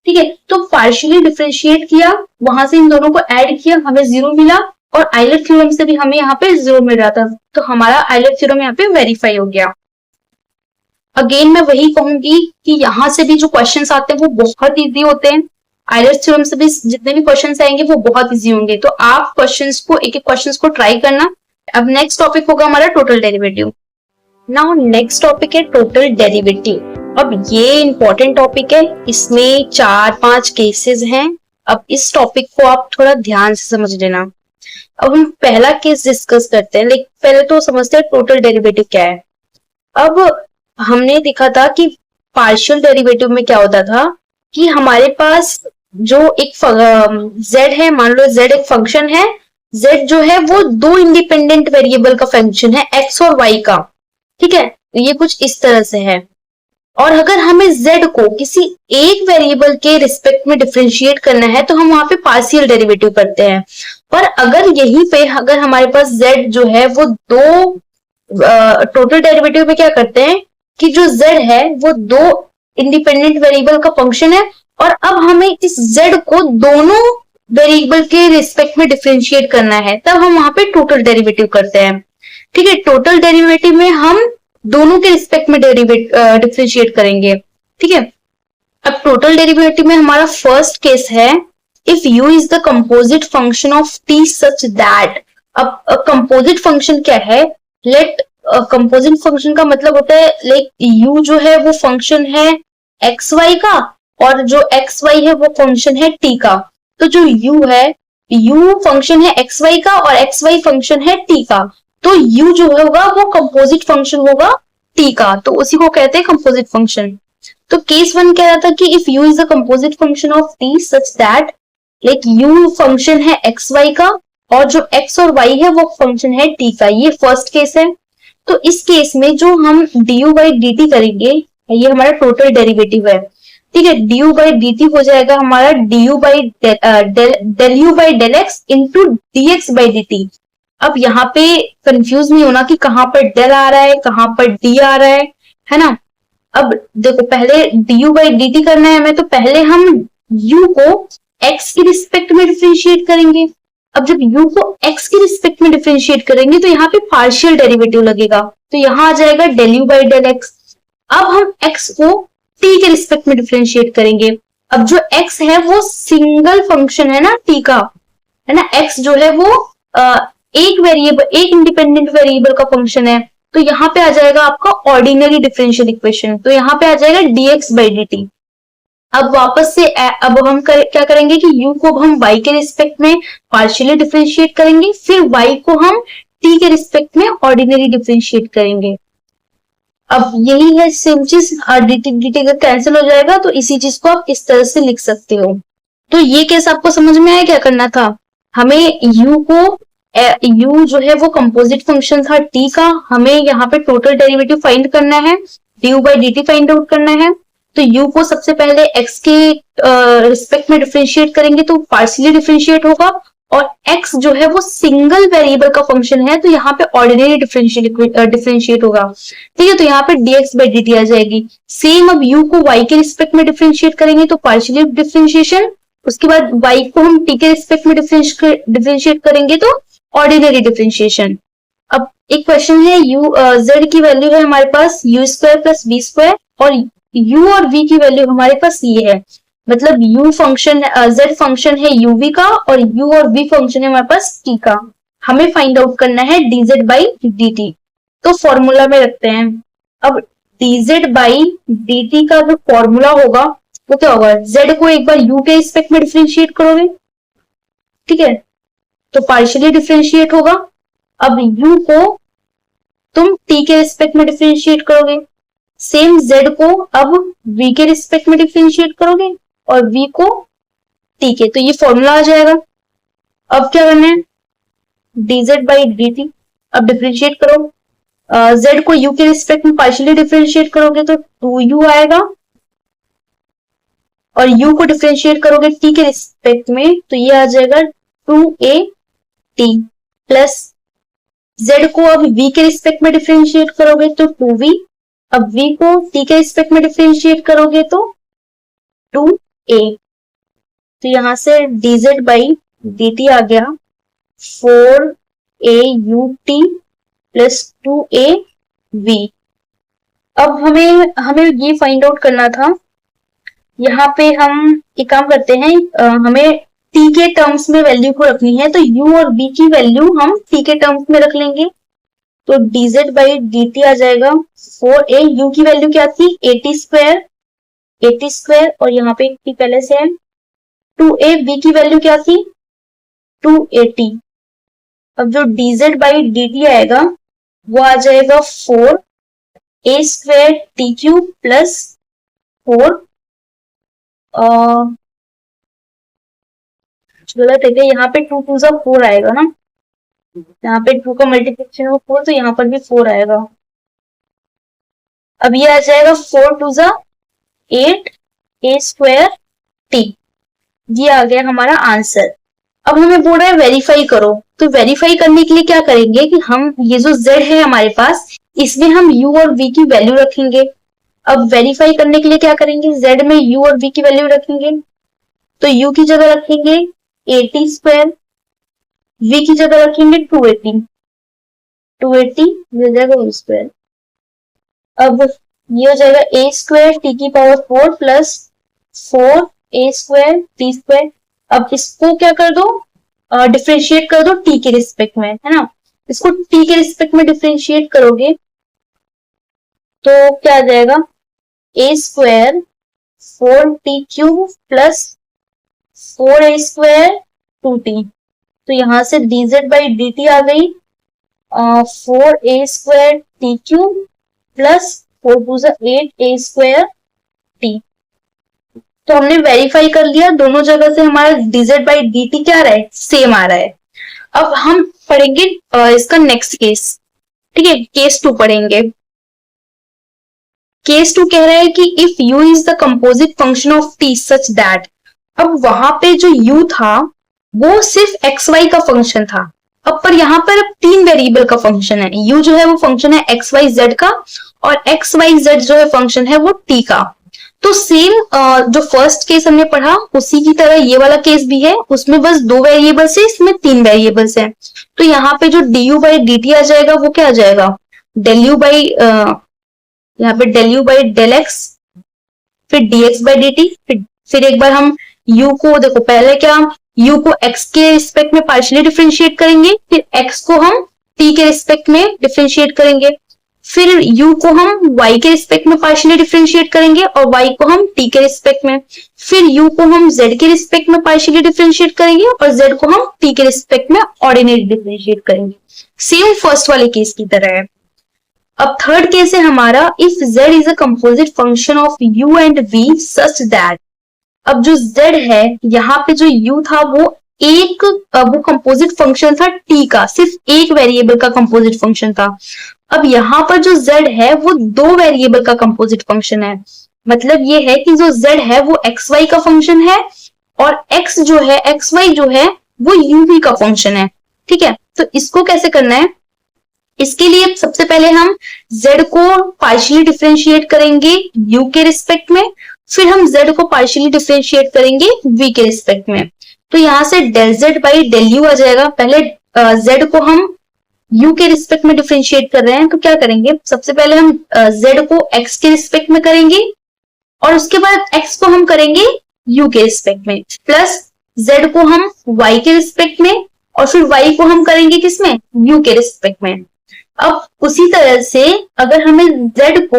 ठीक है, तो पार्शियली डिफरेंशिएट किया, वहां से इन दोनों को ऐड किया, हमें 0 मिला, और आइलर थ्योरम से भी हमें यहाँ पे 0 मिल रहा था, तो हमारा आइलर थ्योरम यहाँ पे वेरीफाई हो गया। अगेन मैं वही कहूंगी कि यहाँ से भी जो क्वेश्चंस आते हैं वो बहुत इजी होते हैं, आइलर थ्योरम से भी जितने भी क्वेश्चंस आएंगे वो बहुत इजी होंगे, तो आप क्वेश्चंस को एक एक क्वेश्चंस को ट्राई करना। अब नेक्स्ट टॉपिक होगा हमारा total derivative. Now next topic है टोटल डेरिवेटिव। अब ये इंपॉर्टेंट टॉपिक है, इसमें 4-5 केसेस हैं। अब इस टॉपिक को आप थोड़ा ध्यान से समझ लेना। अब हम पहला केस डिस्कस करते हैं, लेकिन पहले तो समझते हैं टोटल डेरिवेटिव क्या है। अब हमने देखा था कि पार्शियल डेरिवेटिव में क्या होता था कि हमारे पास जो एक z है, मान लो z एक फंक्शन है, z जो है वो दो इंडिपेंडेंट वेरिएबल का फंक्शन है x और y का, ठीक है, ये कुछ इस तरह से है। और अगर हमें z को किसी एक वेरिएबल के रिस्पेक्ट में डिफरेंशिएट करना है तो हम वहां पे पार्शियल डेरिवेटिव करते हैं। पर अगर यहीं पे अगर हमारे पास z जो है वो दो टोटल डेरिवेटिव में क्या करते हैं कि जो z है वो दो इंडिपेंडेंट वेरिएबल का फंक्शन है, और अब हमें इस z को दोनों वेरिएबल के रिस्पेक्ट में डिफरेंशिएट करना है, तब हम वहां पे टोटल डेरिवेटिव करते हैं। ठीक है, टोटल डेरिवेटिव में हम दोनों के रिस्पेक्ट में डिफरेंशिएट करेंगे। ठीक है, अब टोटल डेरिवेटिव में हमारा फर्स्ट केस है if u is the composite function of t such that. अब कंपोजिट फंक्शन क्या है, लेट कंपोजिट फंक्शन का मतलब होता है लाइक u जो है वो फंक्शन है xy का, और जो xy है वो फंक्शन है t का। तो जो u है, u फंक्शन है xy का और xy फंक्शन है t का, तो u जो होगा वो कंपोजिट फंक्शन होगा t का, तो उसी को कहते हैं कंपोजिट फंक्शन। तो केस 1 कह रहा था कि if u is the composite function of t such that like u function है xy का और जो x और y है वो फंक्शन है t का, ये फर्स्ट केस है। तो इस केस में जो हम du by dt करेंगे, ये हमारा टोटल डेरिवेटिव है। ठीक है, du by dt हो जाएगा हमारा du by del u by del x into dx by dt। अब यहाँ पे कंफ्यूज नहीं होना कि कहाँ पर del आ रहा है कहाँ पर d आ रहा है ना। अब देखो पहले du by dt करना है हमें, तो पहले हम u को x के रिस्पेक्ट में डिफरेंशिएट करेंगे। अब जब u को x के रिस्पेक्ट में डिफरेंशिएट करेंगे तो यहाँ पे पार्शियल डेरिवेटिव लगेगा, तो यहाँ आ जाएगा del u by del x। अब हम x को t के रिस्पेक्ट में डिफरेंशिएट करेंगे। अब जो x है वो सिंगल फंक्शन है ना t का, है ना, x जो है वो एक वेरिएबल, एक इंडिपेंडेंट वेरिएबल का फंक्शन है, तो यहाँ पे आ जाएगा आपका ऑर्डिनरी डिफरेंशियल इक्वेशन, तो यहाँ पे आ जाएगा dx by dt। अब वापस से अब हम क्या करेंगे कि u को हम y के रिस्पेक्ट में पार्शियली डिफरेंशिएट करेंगे, फिर y को हम t के रिस्पेक्ट में ऑर्डिनरी डिफरेंशिएट करेंगे। अब यही है सेम चीज, dt का कैंसिल हो जाएगा, तो इसी चीज को आप इस तरह से लिख सकते हो। तो ये केस आपको समझ में आया क्या करना था, हमें u जो है वो कंपोजिट फंक्शन था t का, हमें यहाँ पे टोटल डेरिवेटिव फाइंड करना है, du by dt find out करना है। तो u को सबसे पहले x के रिस्पेक्ट में डिफरेंशिएट करेंगे तो पार्शियली डिफरेंशिएट होगा, और x जो है वो सिंगल वेरिएबल का फंक्शन है, तो यहाँ पे ऑर्डिनरी डिफरेंशिएट होगा। ठीक है, तो यहाँ पे dx बाई dt आ जाएगी। सेम अब u को y के रिस्पेक्ट में डिफरेंशिएट करेंगे तो पार्शियली डिफरेंशिएशन, उसके बाद y को हम t के रिस्पेक्ट में डिफरेंशिएट करेंगे तो ऑर्डिनरी डिफरेंशिएशन। अब एक क्वेश्चन है, z की वैल्यू है हमारे पास u square plus v square, और u और v की वैल्यू हमारे पास ये है, मतलब u फंक्शन z फंक्शन है uv का और u और v फंक्शन है हमारे पास t का। हमें फाइंड आउट करना है dz बाई dt, तो फॉर्मूला में रखते हैं। अब dz बाई dt का जो फॉर्मूला होगा वो क्या होगा, z को एक बार u के रिस्पेक्ट में डिफरेंशिएट करोगे, ठीक है, तो पार्शियली डिफरेंशिएट होगा। अब u को तुम t के रिस्पेक्ट में डिफरेंशिएट करोगे, सेम z को अब v के रिस्पेक्ट में डिफरेंशिएट करोगे और v को t के, तो ये फॉर्मूला आ जाएगा। अब क्या करना है, dz बाई dt, अब डिफरेंशिएट करो, z को u के रिस्पेक्ट में पार्शियली डिफरेंशिएट करोगे तो 2u आएगा, और u को डिफरेंशिएट करोगे t के रिस्पेक्ट में तो ये आ जाएगा 2at, प्लस z को अब v के रिस्पेक्ट में डिफरेंशिएट करोगे तो 2v, अब v को t के रिस्पेक्ट में डिफरेंशिएट करोगे तो 2a, तो यहां से dz बाई dt आ गया 4aut प्लस 2av। अब हमें ये फाइंड आउट करना था, यहाँ पे हम एक काम करते हैं, हमें t के टर्म्स में वैल्यू को रखनी है, तो u और v की वैल्यू हम t के टर्म्स में रख लेंगे, तो dz बाई dt आ जाएगा 4a, u की वैल्यू क्या थी 80 स्क्वायर और यहाँ पे t पहले से है, 2a, v की वैल्यू क्या थी 280। अब जो dz बाई dt आएगा वो आ जाएगा 4a square t cube plus 4 गलत है क्या, यहाँ पे 2 2 4 आएगा ना, यहाँ पे 2 का मल्टीप्लिकेशन हो 4 तो यहाँ पर भी 4 आएगा। अब ये आ जाएगा 4 2 8 a स्क्वायर t, ये आ गया हमारा आंसर। अब हमें बोल रहा है वेरीफाई करो, तो वेरीफाई करने के लिए क्या करेंगे कि हम ये जो z है हमारे पास इसमें हम u और v की वैल्यू रखेंगे। अब वेरीफाई करने के लिए क्या करेंगे, z में u और v की वैल्यू रखेंगे, तो u की जगह रखेंगे 80 स्क्वायर, v की जगह रखेंगे 280 मिल जाएगा होल स्क्वायर। अब ये हो जाएगा a स्क्वायर t की power 4 plus 4a square t square. अब इसको क्या कर दो, डिफरेंशिएट कर दो t के रिस्पेक्ट में, है ना, इसको t के रिस्पेक्ट में डिफरेंशिएट करोगे तो क्या आ जाएगा a square 4t cube plus 4a square 2t, तो यहां से dz बाई dt आ गई 4a square t cube plus 4 2 8a square t। तो हमने वेरीफाई कर लिया, दोनों जगह से हमारा dz बाई dt क्या आ रहा है, सेम आ रहा है। अब हम पढ़ेंगे इसका नेक्स्ट केस, ठीक है, केस 2 पढ़ेंगे। केस 2 कह रहा है कि if u is the composite function of t such that, अब वहां पे जो u था वो सिर्फ xy का फंक्शन था, अब पर यहाँ पर 3 वेरिएबल का फंक्शन है, u जो है वो फंक्शन है xyz का और xyz जो है फंक्शन है वो t का। तो सेम जो फर्स्ट केस हमने पढ़ा उसी की तरह ये वाला केस भी है, उसमें बस 2 वेरिएबल्स है, इसमें 3 वेरिएबल्स है। तो यहाँ पे जो du बाई dt आ जाएगा वो क्या आ जाएगा, डेल u बाई यहाँ पे del u by del x, फिर dx बाई dt, फिर एक बार हम u को देखो, पहले क्या u को x के रिस्पेक्ट में पार्शियली डिफरेंशिएट करेंगे, फिर x को हम t के रिस्पेक्ट में डिफरेंशिएट करेंगे, फिर u को हम y के रिस्पेक्ट में पार्शियली डिफरेंशिएट करेंगे और y को हम t के रिस्पेक्ट में, फिर u को हम z के रिस्पेक्ट में पार्शियली डिफरेंशिएट करेंगे और z को हम t के रिस्पेक्ट में ऑर्डिनरी डिफरेंशिएट करेंगे, सेम फर्स्ट वाले केस की तरह है। अब थर्ड केस है हमारा, if z is a composite function of u and v such that, अब जो z है यहाँ पे जो u था वो कंपोजिट फंक्शन था t का, सिर्फ एक वेरिएबल का कंपोजिट फंक्शन था। अब यहाँ पर जो z है वो 2 वेरिएबल का कंपोजिट फंक्शन है, मतलब ये है कि जो z है वो xy का फंक्शन है और xy जो है वो uv का फंक्शन है। ठीक है, तो इसको कैसे करना है, इसके लिए सबसे पहले हम z को पार्शियली डिफरेंशिएट करेंगे u के रिस्पेक्ट में, फिर हम z को पार्शियली डिफरेंशिएट करेंगे v के रिस्पेक्ट में। तो यहां से del z by del u आ जाएगा। पहले z को हम u के रिस्पेक्ट में डिफरेंशिएट कर रहे हैं, तो क्या करेंगे, सबसे पहले हम z को x के रिस्पेक्ट में करेंगे और उसके बाद x को हम करेंगे u के रिस्पेक्ट में, प्लस z को हम y के रिस्पेक्ट में और फिर y को हम करेंगे किसमें, u के रिस्पेक्ट में। अब उसी तरह से अगर हमें z को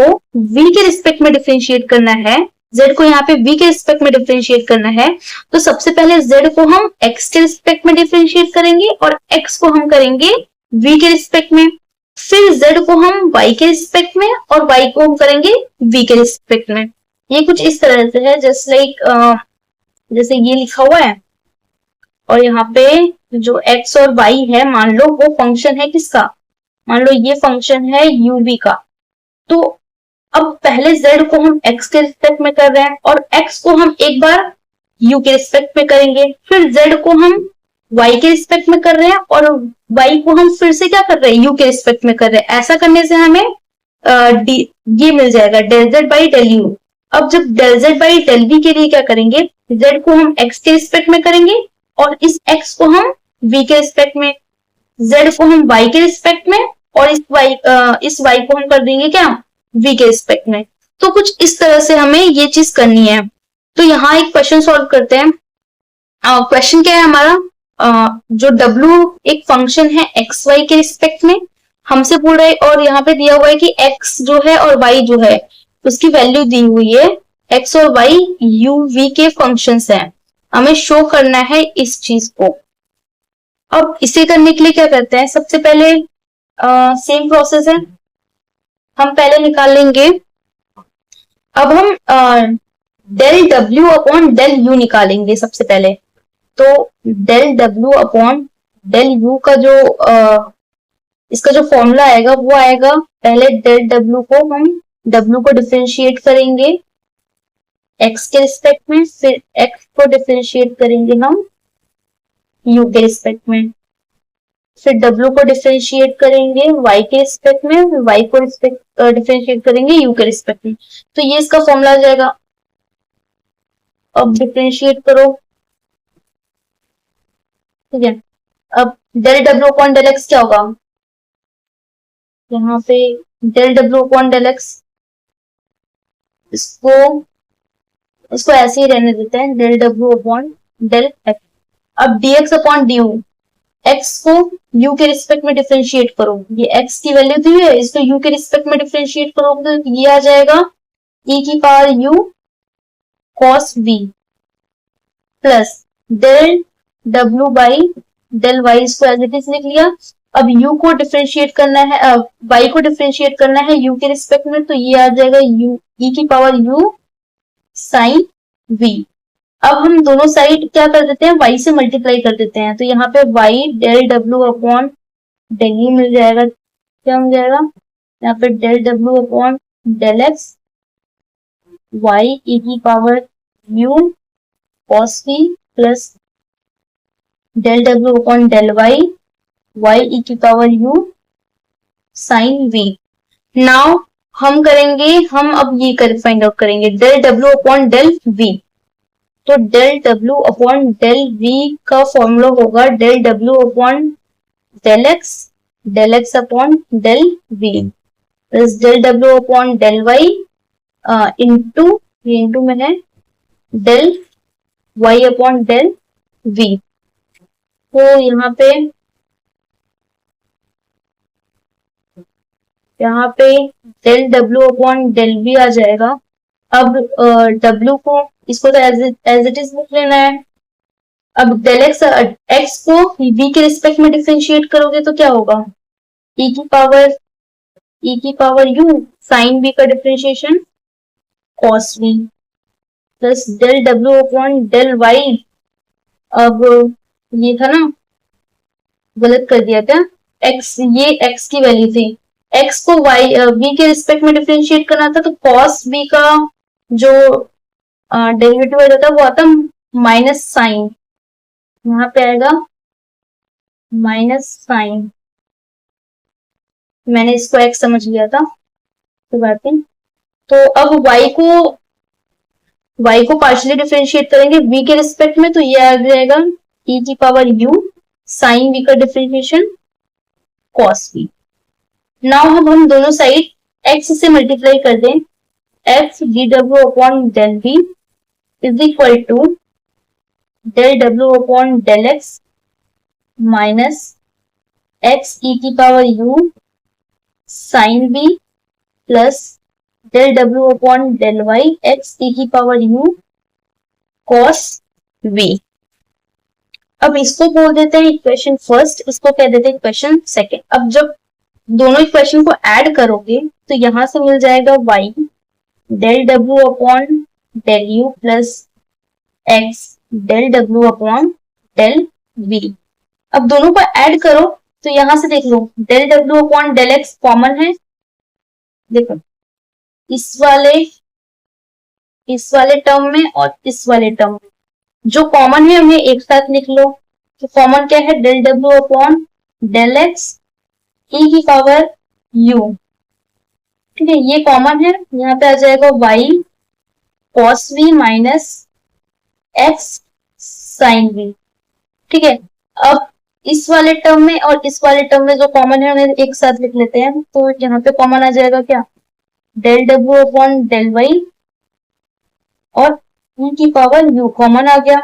v के रिस्पेक्ट में डिफरेंशिएट करना है, z को यहाँ पे v के रिस्पेक्ट में डिफरेंशिएट करना है, तो सबसे पहले z को हम x के रिस्पेक्ट में डिफरेंशिएट करेंगे और x को हम करेंगे v के रिस्पेक्ट में, फिर z को हम y के रिस्पेक्ट में और y को हम करेंगे v के रिस्पेक्ट में। ये कुछ इस तरह से है, जस्ट लाइक जैसे ये लिखा हुआ है और यहाँ पे जो x और y है, मान लो वो फंक्शन है किसका, मान लो ये फंक्शन है uv का। तो अब पहले z को हम x के रिस्पेक्ट में कर रहे हैं और x को हम एक बार u के रिस्पेक्ट में करेंगे, फिर z को हम y के रिस्पेक्ट में कर रहे हैं और y को हम फिर से क्या कर रहे हैं, u के रिस्पेक्ट में कर रहे हैं। ऐसा करने से हमें ये मिल जाएगा del z by del u। अब जब del z by del v के लिए क्या करेंगे, z को हम x के रिस्पेक्ट में करेंगे और इस x को हम v के रिस्पेक्ट में, z को हम y के रिस्पेक्ट में और इस y को हम कर देंगे क्या, v के रिस्पेक्ट में। तो कुछ इस तरह से हमें ये चीज करनी है। तो यहाँ एक क्वेश्चन सॉल्व करते हैं। क्वेश्चन क्या है हमारा, जो w एक फंक्शन है एक्स वाई के रिस्पेक्ट में हमसे पूछ रहा है और यहाँ पे दिया हुआ है कि x जो है और y जो है उसकी वैल्यू दी हुई है, x और y u v के फंक्शंस हैं, हमें शो करना है इस चीज को। अब इसे करने के लिए क्या करते हैं, सबसे पहले सेम प्रोसेस है, हम पहले निकाल लेंगे। अब हम del w upon del u निकालेंगे सबसे पहले। तो del w upon del u का जो इसका जो फॉर्मूला आएगा वो आएगा, पहले डेल w को हम w को डिफरेंशिएट करेंगे x के रिस्पेक्ट में, फिर x को डिफरेंशिएट करेंगे हम u के रिस्पेक्ट में, फिर w को डिफरेंशिएट करेंगे y के रिस्पेक्ट में, y को डिफरेंशिएट करेंगे u के रिस्पेक्ट में। तो ये इसका फॉर्मूला आ जाएगा। अब डिफरेंशिएट करो, ठीक है। अब del w upon del x क्या होगा, यहाँ पे del w upon del x, इसको ऐसे ही रहने देते हैं, del w upon del x। अब dx अपॉन du, x को u के रिस्पेक्ट में डिफरेंशिएट करो, ये x की वैल्यू दी है, इसको u के रिस्पेक्ट में डिफरेंशिएट करोगे तो ये आ जाएगा e की power u cos v plus del w by del y, इसको एज इट इज लिख लिया। अब u को डिफरेंशिएट करना है, y को डिफरेंशिएट करना है u के रिस्पेक्ट में, तो ये आ जाएगा u e की पावर u साइन v। अब हम दोनों साइड क्या कर देते हैं, y से मल्टीप्लाई कर देते हैं, तो यहाँ पे y del w upon del u मिल जाएगा, क्या मिल जाएगा, यहाँ पे del w upon del x y e की power u cos v plus del w upon del y y e की power u sine v। Now हम करेंगे, हम अब ये फाइंड आउट करेंगे del w upon del v। तो del w upon del v का फॉर्मूला होगा del w upon del x upon del v plus del w upon del y into में है del y upon del v। तो यहाँ पे del w upon del v आ जाएगा। अब w को इसको तो एज इट इज लिख लेना है। अब डेल x को v के रिस्पेक्ट में डिफरेंशिएट करोगे तो क्या होगा, e की पावर u साइन v का differentiation cos v plus del w upon del y। अब ये था ना, गलत कर दिया क्या, ये x की वैल्यू थी, x को v के रिस्पेक्ट में डिफरेंशिएट करना था, तो cos v का जो डेरिवेटिव आ जाता है वो आता माइनस साइन यहाँ पे आएगा माइनस साइन, मैंने इसको x समझ लिया था तो बात नहीं। तो अब y को पार्शियली डिफरेंशिएट करेंगे v के रिस्पेक्ट में, तो ये आ जाएगा e की पावर u साइन v का डिफरेंशिएशन cos v। नाउ हम दोनों साइड x से मल्टीप्लाई कर दें, f dw upon del v is equal to del w upon del x minus x e की power u sine v plus del w upon del y x e की power u cos v। अब इसको बोल देते हैं equation first, इसको कह देते हैं इक्वेशन सेकेंड। अब जब दोनों इक्वेशन को ऐड करोगे तो यहां से मिल जाएगा y del w upon del u plus x del w upon del v। अब दोनों को ऐड करो तो यहां से देख लो del w upon del x common है, देखो इस वाले टर्म में और इस वाले टर्म में जो कॉमन है उन्हें एक साथ लिख लो। तो कॉमन क्या है, del w upon del x e की पावर u, ठीक है ये कॉमन है। यहाँ पे आ जाएगा y cos v minus x sin v, ठीक है। अब इस वाले टर्म में और इस वाले टर्म में जो कॉमन है उन्हें एक साथ लिख लेते हैं। तो यहाँ पे कॉमन आ जाएगा क्या, del w upon del y और e की पावर u कॉमन आ गया।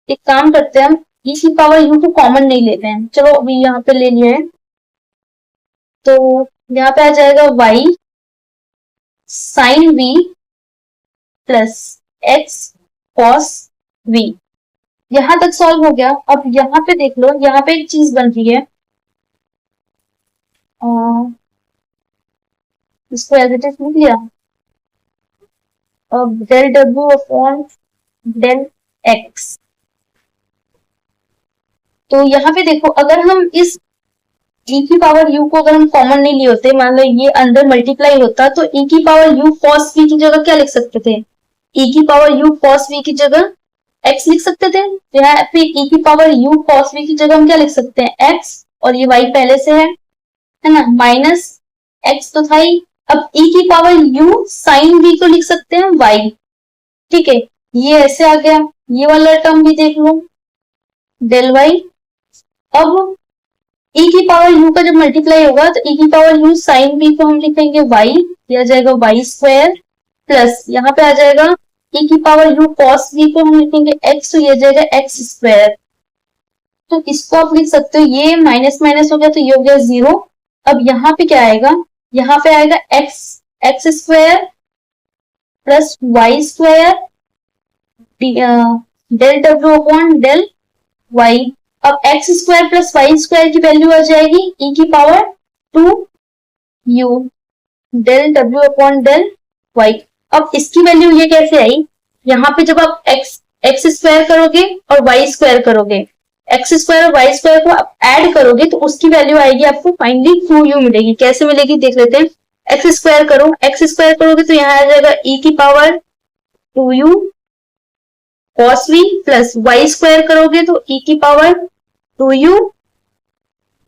एक काम करते हैं, हम e की पावर u को कॉमन नहीं लेते हैं, चलो अभी यहाँ पे ले लिया है। तो यहाँ पे आ जाएगा y sine v plus x cos v। यहां तक सॉल्व हो गया। अब यहाँ पे देख लो, यहाँ पे एक चीज बन रही है, इसको एज इट इज लिख लिया। अब del w upon del x, तो यहाँ पे देखो अगर हम इस e की पावर u को अगर हम कॉमन नहीं लिए होते, मान लो ये अंदर मल्टीप्लाई होता, तो e की पावर u cos v की जगह क्या लिख सकते थे, e की पावर u cos v की जगह x लिख सकते थे। तो यहाँ पे e की पावर u cos v की जगह हम क्या लिख सकते हैं, x, और ये y पहले से है ना, माइनस x तो था ही। अब e की पावर u साइन v को लिख सकते हैं y, ठीक है ये ऐसे आ गया। ये वाला टर्म भी देख लो del y। अब e की पावर u का जब मल्टीप्लाई होगा तो e की पावर u साइन v को हम लिखेंगे y, यह आ जाएगा y स्क्वायर प्लस यहाँ पे आ जाएगा e की पावर u cos v को हम लिखेंगे x, तो यह आ जाएगा x स्क्वायर। तो इसको आप लिख सकते हो, ये माइनस माइनस हो गया तो ये हो गया 0। अब यहाँ पे क्या आएगा, यहाँ पे आएगा x square plus y square del w upon del y। अब x square plus y square की वैल्यू आ जाएगी e की power 2u del w upon del y। अब इसकी वैल्यू ये कैसे आई, यहाँ पे जब आप x स्क्वायर करोगे और y स्क्वायर करोगे, x स्क्वायर और y स्क्वायर को आप ऐड करोगे तो उसकी वैल्यू आएगी आपको फाइनली 2u मिलेगी। कैसे मिलेगी देख लेते हैं। x स्क्वायर करो, x स्क्वायर करोगे तो यहाँ आ जाएगा e की power 2u cos v plus y square करोगे तो e की power 2u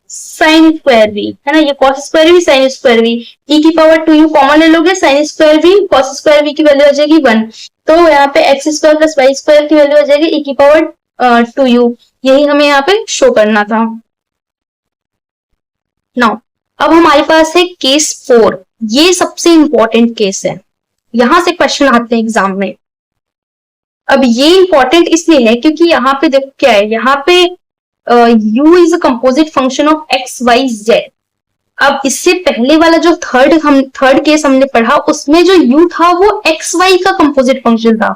sine square v, है ना, ये cos square v sine square v, e की पावर 2u कॉमन ले लोगे, sine square v cos square v की वैल्यू आ जाएगी 1। तो यहाँ पे x square plus y square की वैल्यू आ जाएगी e की पावर 2u। यही हमें यहाँ पे शो करना था। नाउ अब हमारे पास है केस 4, ये सबसे इंपॉर्टेंट केस है, यहां से क्वेश्चन आते हैं एग्जाम में। अब ये इंपॉर्टेंट इसलिए है क्योंकि यहाँ पे देखो क्या है, यहाँ पे u is a composite function of x y z। अब इससे पहले वाला जो थर्ड केस हमने पढ़ा उसमें जो u था वो x y का कंपोजिट फंक्शन था,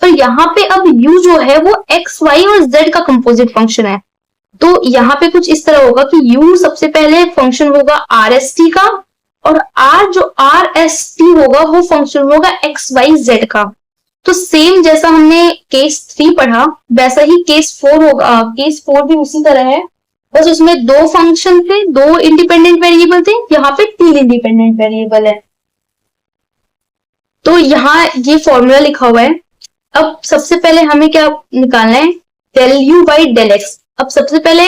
तो यहाँ पे अब u जो है वो x y और z का कंपोजिट फंक्शन है। तो यहाँ पे कुछ इस तरह होगा कि u सबसे पहले फंक्शन होगा आर एस टी का, और r जो आर एस टी होगा वो फंक्शन होगा एक्स वाई जेड का। तो सेम जैसा हमने केस 3 पढ़ा वैसा ही केस 4 होगा। केस 4 भी उसी तरह है, बस उसमें 2 फंक्शन थे, 2 इंडिपेंडेंट वेरिएबल थे, यहाँ पे 3 इंडिपेंडेंट वेरिएबल है। तो यहाँ ये फॉर्मूला लिखा हुआ है। अब सबसे पहले हमें क्या निकालना है, del u by del x. अब सबसे पहले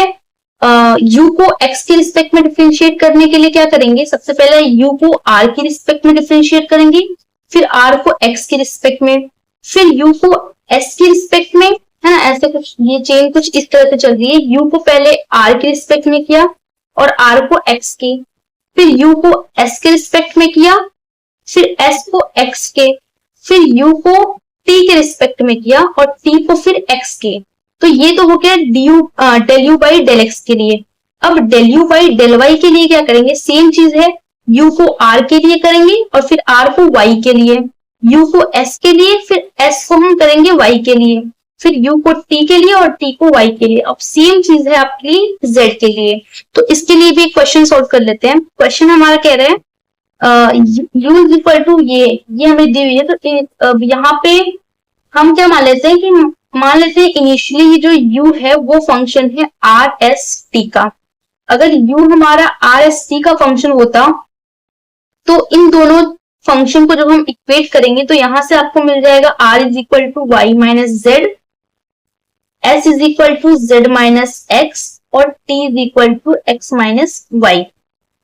यू को एक्स के रिस्पेक्ट में डिफरेंशिएट करने के लिए क्या करेंगे, सबसे पहले यू को आर के रिस्पेक्ट में डिफरेंशिएट करेंगे, फिर आर को एक्स के रिस्पेक्ट में, फिर यू को एस के रिस्पेक्ट में, है ना। ऐसे कुछ ये चेन कुछ इस तरह से चल रही है। यू को पहले आर के रिस्पेक्ट में किया और आर को एक्स के, फिर यू को एस के रिस्पेक्ट में किया, फिर एस को एक्स के, फिर यू को टी के रिस्पेक्ट में किया और टी को फिर एक्स के। तो ये तो हो गया del u by del x के लिए। अब del u by del y के लिए क्या करेंगे, सेम चीज है, यू को आर के लिए करेंगे और फिर आर को वाई के लिए, यू को एस के लिए, फिर एस को हम करेंगे वाई के लिए, फिर यू को टी के लिए और टी को वाई के लिए। अब सेम चीज है आपके लिए जेड के लिए। तो इसके लिए भी क्वेश्चन सॉल्व कर लेते हैं। क्वेश्चन हमारा कह रहे हैं यू इज इक्वल टू ये हमें दी हुई है। तो यहाँ पे हम क्या मान लेते हैं कि मान लेते हैं इनिशियली ये जो u है वो फंक्शन है आर एस टी का। अगर u हमारा आर एस टी का फंक्शन होता तो इन दोनों फंक्शन को जब हम इक्वेट करेंगे तो यहां से आपको मिल जाएगा r is equal to y minus z, s is equal to z minus x और t is equal to x minus y.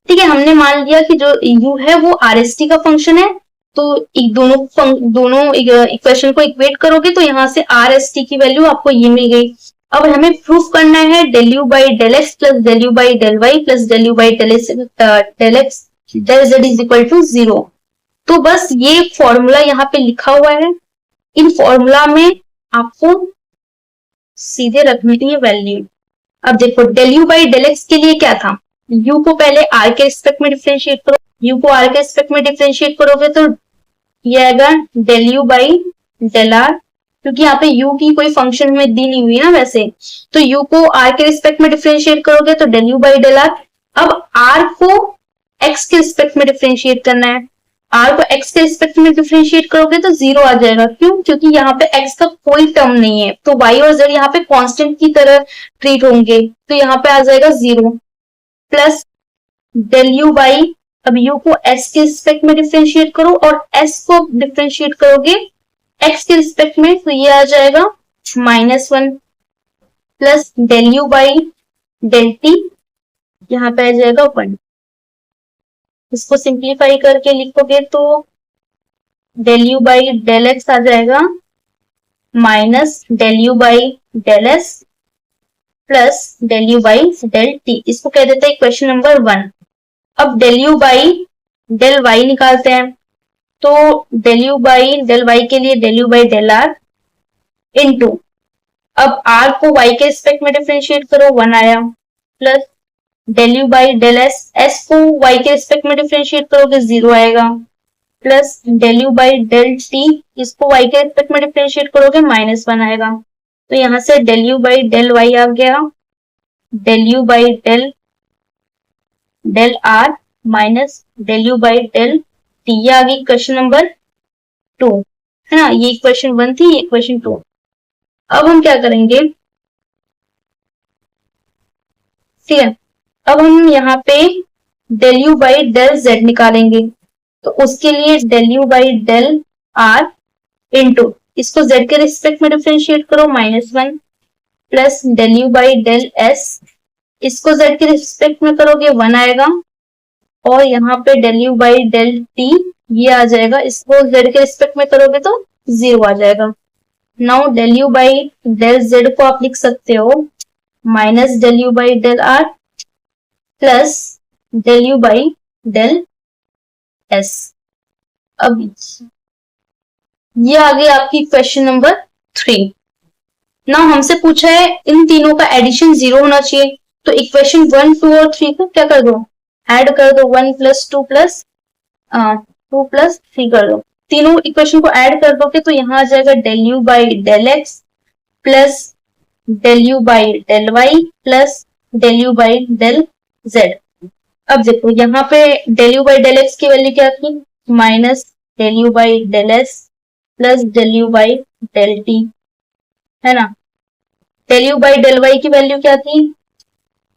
ठीक है, हमने मान लिया कि जो u है वो आर एस टी का फंक्शन है। तो दोनों इक्वेशन को इक्वेट करोगे तो यहाँ से आर एस टी की वैल्यू आपको ये मिल गई। अब हमें प्रूफ करना है del u by del x plus del u by del y plus del u by del x del z is equal to 0। तो बस ये फॉर्मूला यहाँ पे लिखा हुआ है। इन फॉर्मूला में आपको सीधे रखनी थी ये वैल्यू। अब देखो del u by del x के लिए क्या था, यू को पहले आर के रिस्पेक्ट में डिफरेंशिएट करो, यू को आर के रिस्पेक्ट में डिफरेंशिएट करोगे तो ये आएगा del u by del r, क्योंकि यहाँ पे u की कोई फंक्शन में दी नहीं हुई ना वैसे। तो u को r के रिस्पेक्ट में डिफरेंशिएट करोगे तो del u by del r. अब r को x के रिस्पेक्ट में डिफरेंशिएट करना है, r को x के रिस्पेक्ट में डिफरेंशिएट करोगे तो 0 आ जाएगा। क्यों, क्योंकि यहाँ पे x का कोई टर्म नहीं है, तो y और z यहाँ पे कांस्टेंट की तरह ट्रीट होंगे, तो यहाँ पे आ जाएगा 0 प्लस डेल यू बाई, अब u को s के रिस्पेक्ट में डिफरेंशिएट करो और s को डिफरेंशिएट करोगे x के रिस्पेक्ट में, तो ये आ जाएगा -1 plus del u by del t, यहाँ पे आ जाएगा 1। इसको सिंप्लीफाई करके लिखोगे तो del u by del x आ जाएगा minus del u by del s plus del u by del t. इसको कह देते हैं क्वेश्चन नंबर 1। अब del u by del y निकालते हैं, तो del u by del y के लिए del u by del r into, अब आर को वाई के रिस्पेक्ट में डिफरेंशिएट करो 1 आया, plus del u by del s, S को वाई के रिस्पेक्ट में डिफरेंशिएट करोगे 0 आएगा, plus del u by del t, इसको वाई के रिस्पेक्ट में डिफरेंशिएट करोगे -1 आएगा। तो यहाँ से del u by del y आ गया del u by del r minus del u by del t. ये आ गई क्वेश्चन नंबर 2, है ना। ये क्वेश्चन 1 थी, ये क्वेश्चन 2। अब हम क्या करेंगे, ठीक है, अब हम यहाँ पे del u by del z निकालेंगे, तो उसके लिए del u by del r into, इसको जेड के रिस्पेक्ट में डिफरेंशिएट करो -1 plus del u by del s, इसको जेड के रिस्पेक्ट में करोगे 1 आएगा, और यहाँ पे del u by del t ये आ जाएगा, इसको जेड के रिस्पेक्ट में करोगे तो 0 आ जाएगा। Now del u by del z को आप लिख सकते हो minus del u by del r plus del u by del s. अब ये आ गई आपकी क्वेश्चन नंबर 3। नाउ हमसे पूछा है इन तीनों का एडिशन 0 होना चाहिए, तो इक्वेशन 1, 2 और 3 को क्या कर दो, ऐड कर दो, 1 प्लस 2 प्लस 2 प्लस 3 कर दो। तीनों इक्वेशन को ऐड कर दोगे तो यहाँ आ जाएगा del u by del x plus del u by del y plus del u by del z. अब देखो यहाँ पे del u by del x की वैल्यू क्या थी, minus del u by del s plus del u by del t, है ना। Del u by del y की वैल्यू क्या थी,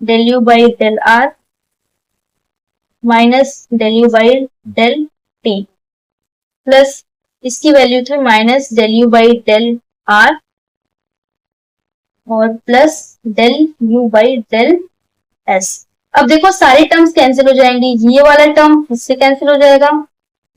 del u by del r minus del u by del t plus इसकी value थी minus del u by del r और plus del u by del s. अब देखो सारे terms cancel हो जाएंगे, ये वाला टर्म इससे कैंसिल हो जाएगा,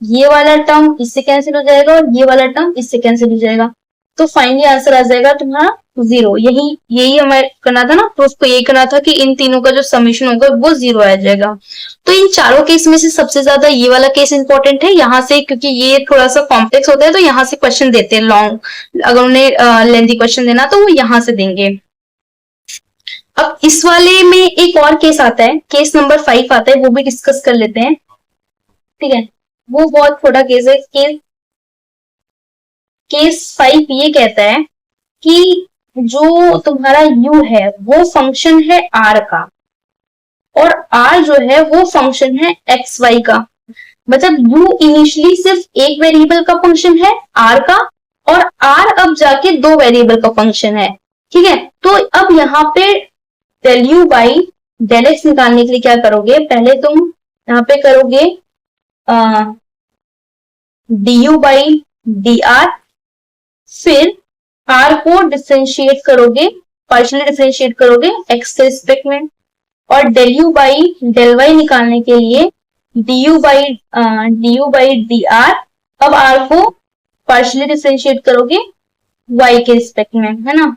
ये वाला टर्म इससे कैंसिल हो जाएगा और ये वाला टर्म इससे कैंसिल हो जाएगा। तो फाइनली आंसर आ जाएगा तुम्हारा 0। यही हमें करना था ना, तो उसको यही करना था कि इन तीनों का जो समीशन होगा वो 0 आ जाएगा। तो इन चारों केस में से सबसे ज्यादा ये वाला केस इंपॉर्टेंट है यहाँ से, क्योंकि ये थोड़ा सा कॉम्प्लेक्स होता है तो यहाँ से क्वेश्चन देते हैं लॉन्ग, अगर उन्हें लेंथी क्वेश्चन देना तो वो यहाँ से देंगे। अब इस वाले में एक और केस आता है, केस नंबर 5 आता है, वो भी डिस्कस कर लेते हैं। ठीक है, वो बहुत छोटा केस है। केस 5 ये कहता है कि जो तुम्हारा u है वो फंक्शन है r का और r जो है वो फंक्शन है xy का। मतलब u इनिशियली सिर्फ एक वेरिएबल का फंक्शन है r का और r अब जाके दो वेरिएबल का फंक्शन है। ठीक है, तो अब यहाँ पे del u by del x निकालने के लिए क्या करोगे, पहले तुम यहाँ पे करोगे d u by d r, फिर r को डिफरेंशिएट करोगे, पार्शियली डिफरेंशिएट करोगे x के रिस्पेक्ट में, और del u by del y निकालने के लिए d u by d r, अब r को पार्शियली डिफरेंशिएट करोगे y के रिस्पेक्ट में, है ना।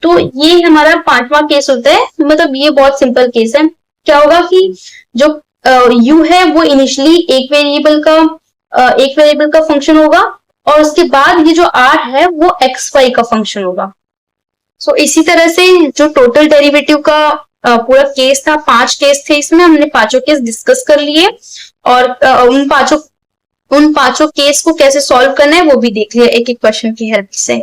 तो ये हमारा 5वां केस होता है। मतलब ये बहुत सिंपल केस है। क्या होगा कि जो u है वो इनिशियली एक वेरिएबल का फंक्शन होगा और उसके बाद ये जो r है वो xy का फंक्शन होगा। सो इसी तरह से जो टोटल डेरिवेटिव का पूरा केस था, 5 केस थे, इसमें हमने पांचों केस डिस्कस कर लिए और उन पांचों केस को कैसे सॉल्व करना है वो भी देख लिया एक एक क्वेश्चन की हेल्प से।